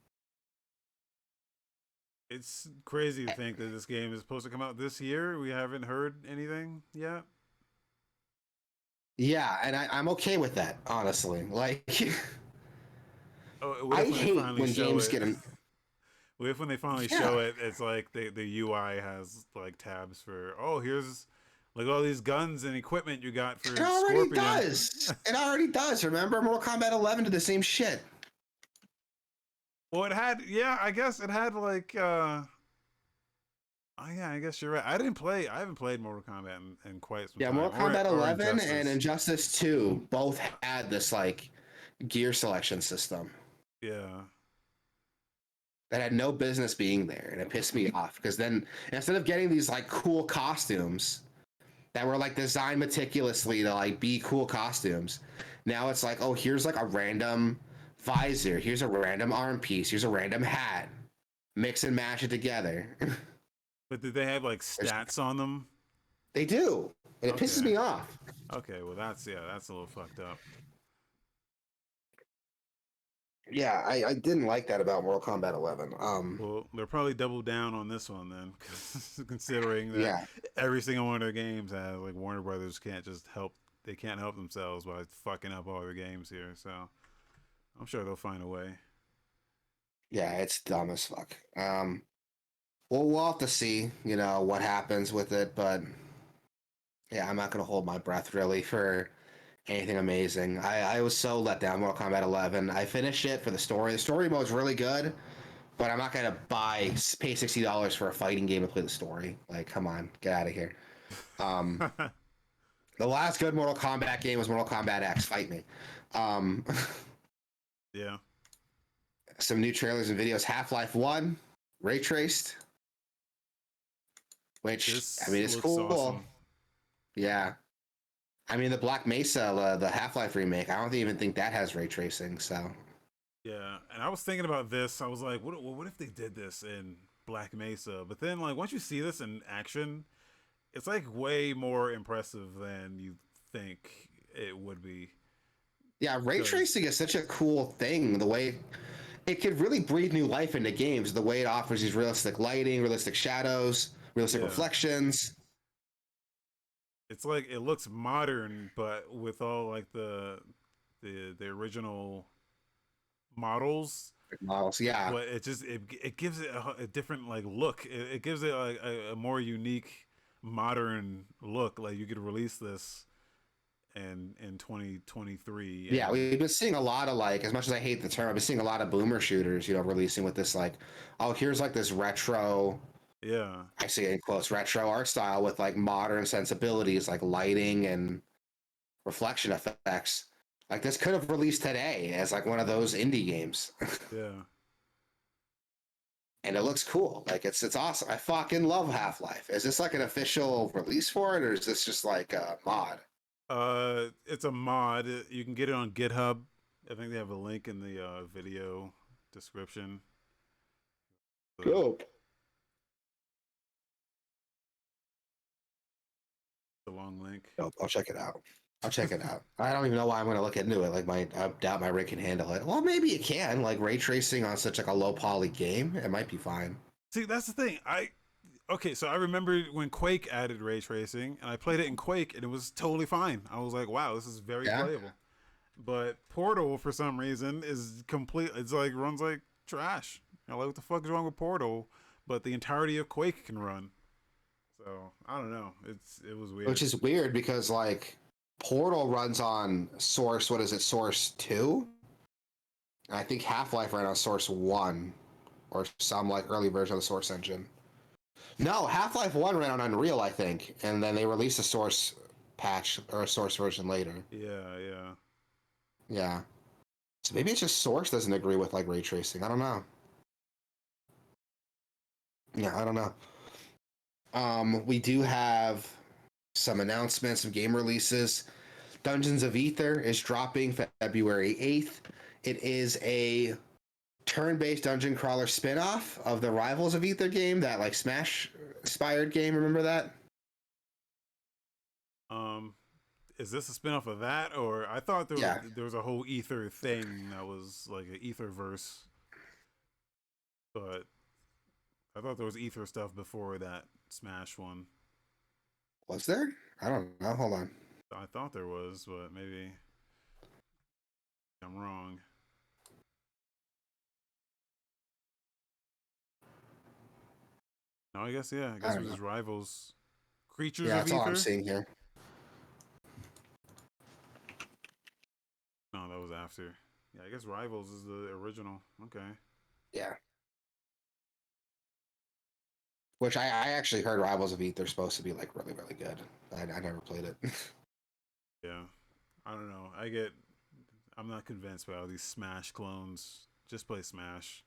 [SPEAKER 1] It's crazy to think that this game is supposed to come out this year. We haven't heard anything yet.
[SPEAKER 2] Yeah, and I'm okay with that, honestly. Like,
[SPEAKER 1] Oh, what
[SPEAKER 2] I
[SPEAKER 1] if when they
[SPEAKER 2] hate
[SPEAKER 1] finally
[SPEAKER 2] when
[SPEAKER 1] show
[SPEAKER 2] games
[SPEAKER 1] it?
[SPEAKER 2] get an
[SPEAKER 1] What if when they finally
[SPEAKER 2] yeah.
[SPEAKER 1] show it, it's like the UI has like tabs for here's like all these guns and equipment you got
[SPEAKER 2] It
[SPEAKER 1] for
[SPEAKER 2] already
[SPEAKER 1] Scorpion.
[SPEAKER 2] does. It already does. Remember, Mortal Kombat 11 did the same shit.
[SPEAKER 1] Well, it had I guess it had like oh yeah, I guess you're right. I haven't played Mortal Kombat in quite some
[SPEAKER 2] Yeah,
[SPEAKER 1] time,
[SPEAKER 2] Mortal Kombat
[SPEAKER 1] or
[SPEAKER 2] 11 and
[SPEAKER 1] Injustice.
[SPEAKER 2] Injustice 2 both had this like gear selection system
[SPEAKER 1] Yeah,
[SPEAKER 2] that had no business being there, and it pissed me off because then instead of getting these like cool costumes that were like designed meticulously to like be cool costumes, now it's like, oh, here's like a random visor, here's a random arm piece, here's a random hat, mix and mash it together.
[SPEAKER 1] but did they have like stats on them?
[SPEAKER 2] They do, and it pisses
[SPEAKER 1] Okay,
[SPEAKER 2] me off.
[SPEAKER 1] okay. Well, that's a little fucked up.
[SPEAKER 2] Yeah, I didn't like that about Mortal Kombat 11.
[SPEAKER 1] Well, they'll probably double down on this one then, considering that
[SPEAKER 2] Yeah,
[SPEAKER 1] every single one of their games has like Warner Brothers can't just help. They can't help themselves by fucking up all their games here. So I'm sure they'll find a way.
[SPEAKER 2] yeah, it's dumb as fuck. Well, we'll have to see, what happens with it, but yeah, I'm not gonna hold my breath really for anything amazing. I was so let down Mortal Kombat 11. I finished it for the story. The story mode's really good, but I'm not gonna pay $60 for a fighting game to play the story. Like, come on, get out of here. Um, the last good Mortal Kombat game was Mortal Kombat X. Fight me. Um,
[SPEAKER 1] Yeah,
[SPEAKER 2] some new trailers and videos. Half-Life 1, ray traced, which I
[SPEAKER 1] this
[SPEAKER 2] mean, it's
[SPEAKER 1] looks
[SPEAKER 2] cool.
[SPEAKER 1] awesome.
[SPEAKER 2] Yeah. I mean, the Black Mesa, the Half-Life remake, I don't even think that has ray tracing. So,
[SPEAKER 1] Yeah, and I was thinking about this. I was like, what if they did this in Black Mesa? But then, like, once you see this in action, it's like way more impressive than you think it would be.
[SPEAKER 2] yeah, ray
[SPEAKER 1] Because
[SPEAKER 2] tracing is such a cool thing. The way it could really breathe new life into games, the way it offers these realistic lighting, realistic shadows, realistic
[SPEAKER 1] yeah,
[SPEAKER 2] reflections.
[SPEAKER 1] it's like it looks modern, but with all like the original models.
[SPEAKER 2] Models, yeah.
[SPEAKER 1] But it gives it a different like look. It gives it like a more unique, modern look. Like you could release this in 2023,
[SPEAKER 2] Yeah,
[SPEAKER 1] and
[SPEAKER 2] we've been seeing a lot of like, as much as I hate the term, I've been seeing a lot of boomer shooters, releasing with this like, oh, here's like this retro,
[SPEAKER 1] yeah,
[SPEAKER 2] I say in quotes, retro art style with like modern sensibilities, like lighting and reflection effects. Like this could have released today as like one of those indie games.
[SPEAKER 1] yeah.
[SPEAKER 2] And it looks cool. Like it's awesome. I fucking love Half-Life. Is this like an official release for it, or is this just like a mod?
[SPEAKER 1] It's a mod. You can get it on GitHub. I think they have a link in the video description. The
[SPEAKER 2] Dope.
[SPEAKER 1] the long link.
[SPEAKER 2] Nope, I'll check it out. I'll check it out. I don't even know why I'm going to look into it. Like I doubt my rig can handle it. Well, maybe it can. Like ray tracing on such like a low poly game, it might be fine.
[SPEAKER 1] See, that's the thing. Okay, so I remember when Quake added ray tracing, and I played it in Quake, and it was totally fine. I was like, wow, this is very
[SPEAKER 2] Yeah.
[SPEAKER 1] playable. But Portal, for some reason, is complete. It's like runs like trash. Like, what the fuck is wrong with Portal? But the entirety of Quake can run. So I don't know. It was
[SPEAKER 2] Which
[SPEAKER 1] weird.
[SPEAKER 2] is weird because like Portal runs on Source. What is it? Source 2. I think Half-Life ran on Source 1 or some like early version of the Source engine. No, Half-Life 1 ran on Unreal, I think, and then they released a Source patch or a Source version later.
[SPEAKER 1] Yeah, yeah.
[SPEAKER 2] Yeah. So maybe it's just Source doesn't agree with like ray tracing. I don't know. Yeah, I don't know. We do have some announcements, some game releases. Dungeons of Ether is dropping February 8th. It is a turn-based dungeon crawler spin-off of the Rivals of Ether game, that like Smash inspired game. Remember that?
[SPEAKER 1] Um, is this a spinoff of that, or I thought
[SPEAKER 2] Yeah.
[SPEAKER 1] there was a whole Ether thing that was like an Ether verse, but I thought there was Ether stuff before that Smash one.
[SPEAKER 2] Was there? I don't know. Hold on.
[SPEAKER 1] I thought there was, but maybe I'm wrong. No, I guess yeah. I
[SPEAKER 2] I
[SPEAKER 1] guess it
[SPEAKER 2] don't
[SPEAKER 1] was
[SPEAKER 2] know.
[SPEAKER 1] his rivals, creatures
[SPEAKER 2] Yeah,
[SPEAKER 1] of
[SPEAKER 2] that's all I'm
[SPEAKER 1] Ether.
[SPEAKER 2] seeing here.
[SPEAKER 1] No, that was after. Yeah, I guess Rivals is the original. Okay.
[SPEAKER 2] Yeah. Which I actually heard Rivals of Ether supposed to be like really, really good. I never played it.
[SPEAKER 1] Yeah. I don't know. I'm not convinced by all these Smash clones. Just play Smash.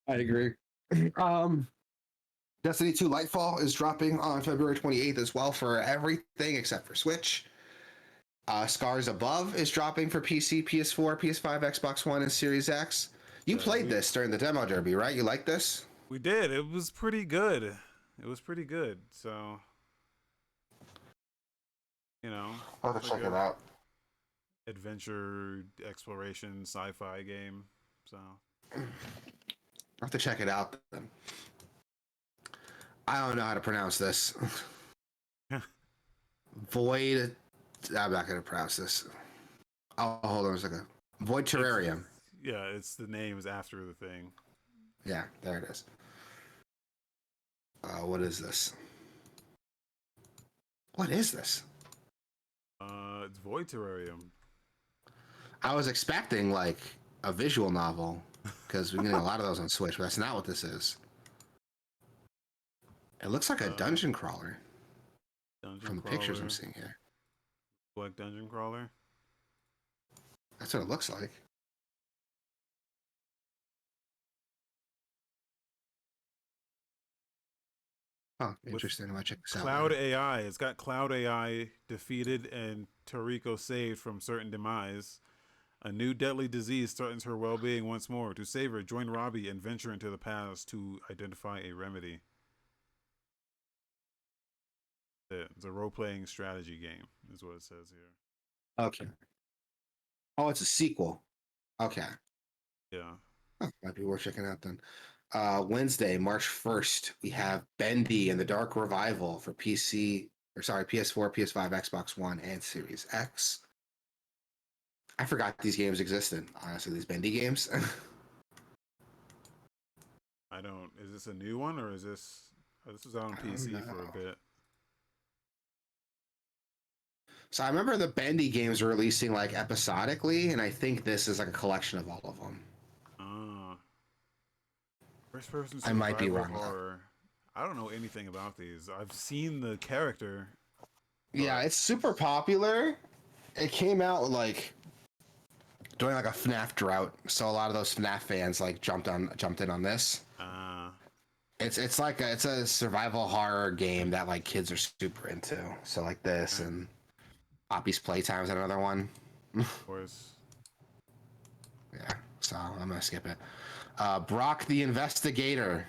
[SPEAKER 2] I agree. Um, Destiny 2 Lightfall is dropping on February 28th as well for everything except for Switch. Scars Above is dropping for PC, PS4, PS5, Xbox One, and Series X. You
[SPEAKER 1] Yeah,
[SPEAKER 2] played this during the demo derby, right? You like this?
[SPEAKER 1] we did. It was pretty good. It was pretty good. So, you know,
[SPEAKER 2] I'll have
[SPEAKER 1] it's
[SPEAKER 2] to
[SPEAKER 1] like
[SPEAKER 2] check it
[SPEAKER 1] a
[SPEAKER 2] out.
[SPEAKER 1] adventure exploration sci-fi game. So,
[SPEAKER 2] I'll have to check it out then. I don't know how to pronounce this. Void. I'm not going to pronounce this. Oh, hold on a second. Void Terrarium.
[SPEAKER 1] yeah, it's the name is after the thing.
[SPEAKER 2] Yeah, there it is. What is this? What is this?
[SPEAKER 1] It's Void Terrarium.
[SPEAKER 2] I was expecting like a visual novel because we're getting a lot of those on Switch, but that's not what this is. It looks like a dungeon crawler from the pictures I'm seeing here.
[SPEAKER 1] Black dungeon crawler.
[SPEAKER 2] That's what it looks like. Oh, interesting. I might check this out.
[SPEAKER 1] Cloud AI. It's got Cloud AI defeated and Toriko saved from certain demise. A new deadly disease threatens her well-being once more. To save her, join Robbie and venture into the past to identify a remedy. It's a role-playing strategy game, is what it says here.
[SPEAKER 2] Okay. Oh, it's a sequel. Okay.
[SPEAKER 1] Yeah.
[SPEAKER 2] Might be worth checking out then. Wednesday, March 1st, we have Bendy and the Dark Revival for PS4, PS5, Xbox One, and Series X. I forgot these games existed, honestly, these Bendy games.
[SPEAKER 1] I don't. Is this a new one or is this? Oh, this was out on PC for a bit.
[SPEAKER 2] So I remember the Bendy games were releasing like episodically, and I think this is like a collection of all of them.
[SPEAKER 1] First person
[SPEAKER 2] I might be
[SPEAKER 1] survival
[SPEAKER 2] wrong.
[SPEAKER 1] horror. I don't know anything about these. I've seen the character.
[SPEAKER 2] Yeah, it's super popular. It came out like during like a FNAF drought, so a lot of those FNAF fans like jumped in on this. It's a survival horror game that like kids are super into. So like this and Poppy's Playtime is another one.
[SPEAKER 1] Of course.
[SPEAKER 2] Yeah, so I'm gonna skip it. Brock the Investigator.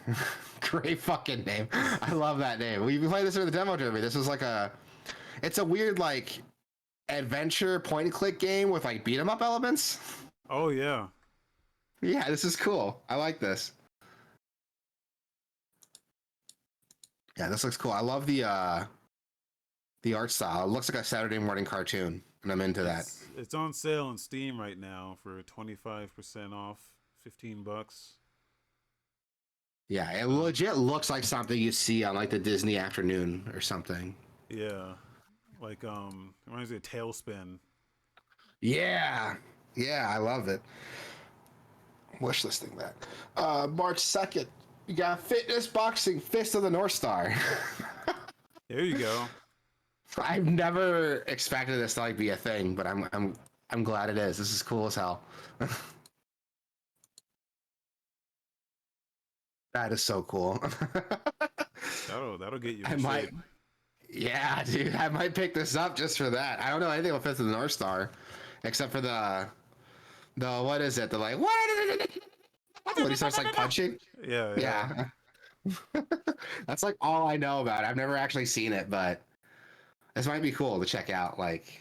[SPEAKER 2] Great fucking name. I love that name. We played this in the demo derby. This was like it's a weird like adventure point and click game with like beat 'em up elements.
[SPEAKER 1] Oh yeah.
[SPEAKER 2] Yeah, this is cool. I like this. Yeah, this looks cool. I love the art style. It looks like a Saturday morning cartoon, and I'm into that.
[SPEAKER 1] It's on sale on Steam right now for 25% off, $15.
[SPEAKER 2] Yeah, it legit looks like something you see on like the Disney afternoon or something.
[SPEAKER 1] Yeah. Like reminds me of Tailspin.
[SPEAKER 2] Yeah. Yeah, I love it. Wish listing that. March 2nd, we got Fitness Boxing Fist of the North Star.
[SPEAKER 1] There you go.
[SPEAKER 2] I've never expected this to like be a thing, but I'm glad it is. This is cool as hell. That is so cool.
[SPEAKER 1] That'll get you.
[SPEAKER 2] I might. Yeah, dude, I might pick this up just for that. I don't know anything about Fist of the North Star, except for the The what is it? The like what? When he starts like punching.
[SPEAKER 1] Yeah,
[SPEAKER 2] Yeah. That's like all I know about it. I've never actually seen it, but this might be cool to check out. Like,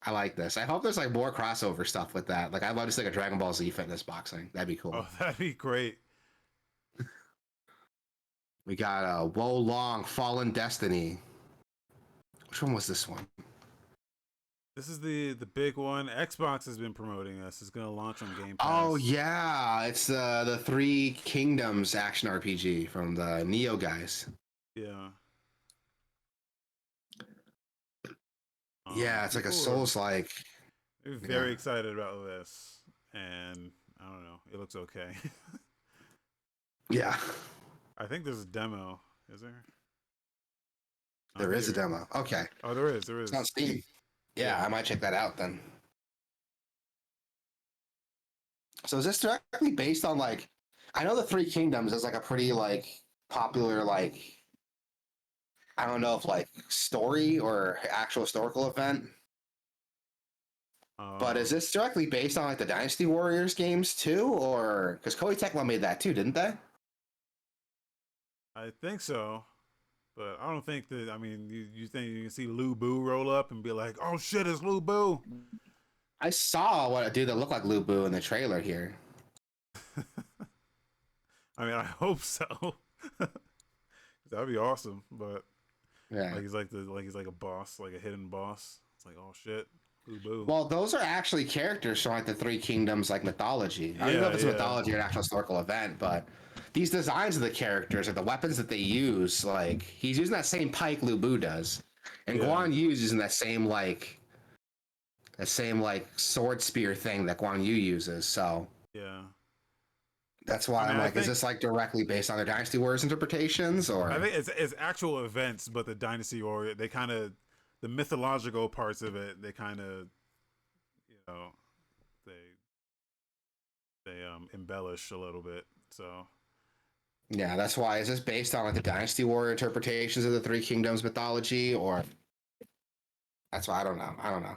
[SPEAKER 2] I like this. I hope there's like more crossover stuff with that. Like, I'd love to see like a Dragon Ball Z fitness boxing. That'd be cool.
[SPEAKER 1] Oh, that'd be great.
[SPEAKER 2] We got Wo Long Fallen Destiny. Which one was this one?
[SPEAKER 1] This is the big one. Xbox has been promoting this. It's gonna launch on Game Pass.
[SPEAKER 2] Oh yeah, it's the Three Kingdoms action RPG from the Neo guys.
[SPEAKER 1] Yeah.
[SPEAKER 2] Yeah, it's like a Souls-like.
[SPEAKER 1] Very excited about this, and I don't know. It looks okay.
[SPEAKER 2] Yeah.
[SPEAKER 1] I think there's a demo. Is there?
[SPEAKER 2] There is a demo. Okay.
[SPEAKER 1] Oh, there is. There is.
[SPEAKER 2] It's on Steam. Yeah, I might check that out then. So is this directly based on like? I know the Three Kingdoms is like a pretty like popular like. I don't know if like story or actual historical event. But is this directly based on like the Dynasty Warriors games too, or because Koei Tecmo made that too, didn't they?
[SPEAKER 1] I think so, but I don't think that. I mean, you think you can see Lu Bu roll up and be like, "Oh shit, it's Lu Bu."
[SPEAKER 2] I saw what a dude that looked like Lu Bu in the trailer here.
[SPEAKER 1] I mean, I hope so. That'd be awesome, but
[SPEAKER 2] yeah,
[SPEAKER 1] like he's like a boss, like a hidden boss. It's like, oh shit, Lu Bu.
[SPEAKER 2] Well, those are actually characters from like the Three Kingdoms, like mythology. I don't know if it's mythology or an actual historical event, but these designs of the characters or the weapons that they use, like he's using that same pike Lu Bu does, and Guan Yu's using that same like sword spear thing that Guan Yu uses. So
[SPEAKER 1] yeah.
[SPEAKER 2] That's why I'm like, is this like directly based on their Dynasty Warriors interpretations, or?
[SPEAKER 1] I think it's actual events, but the Dynasty Warrior, they kind of, the mythological parts of it, they kind of, you know, they embellish a little bit. So
[SPEAKER 2] yeah, that's why. Is this based on like the Dynasty Warrior interpretations of the Three Kingdoms mythology, or? That's why I don't know. I don't know.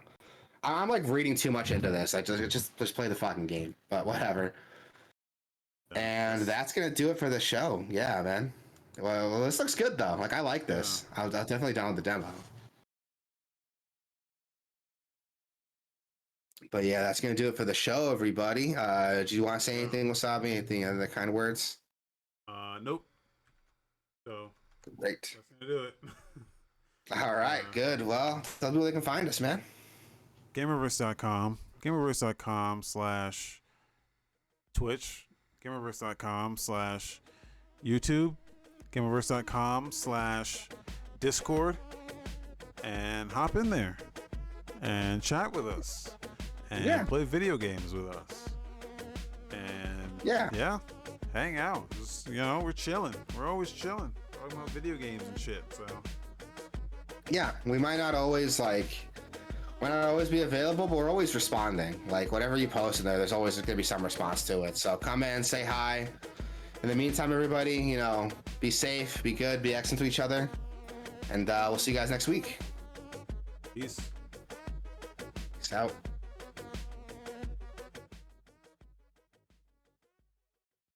[SPEAKER 2] I'm like reading too much into this. I just play the fucking game, but whatever. And that's gonna do it for the show. Yeah, man. Well, this looks good though. Like I like this. Yeah. I'll definitely download the demo. But yeah, that's gonna do it for the show, everybody. Do you want to say anything, Wasabi? Anything other kind of words?
[SPEAKER 1] Nope. So
[SPEAKER 2] great.
[SPEAKER 1] That's gonna do it.
[SPEAKER 2] All right, good. Well, tell people they can find us, man.
[SPEAKER 1] Gameoverse.com. Gameoverse.com/Twitch. Gameoverse.com/YouTube. Gameoverse.com/Discord. And hop in there and chat with us and play video games with us. And yeah, hang out. Just, we're chilling. We're always chilling. Talking about video games and shit. So
[SPEAKER 2] yeah, we might not always be available, but we're always responding. Like whatever you post in there, there's always gonna be some response to it. So come in, say hi. In the meantime, everybody, be safe, be good, be excellent to each other, and we'll see you guys next week.
[SPEAKER 1] Peace.
[SPEAKER 2] Peace out.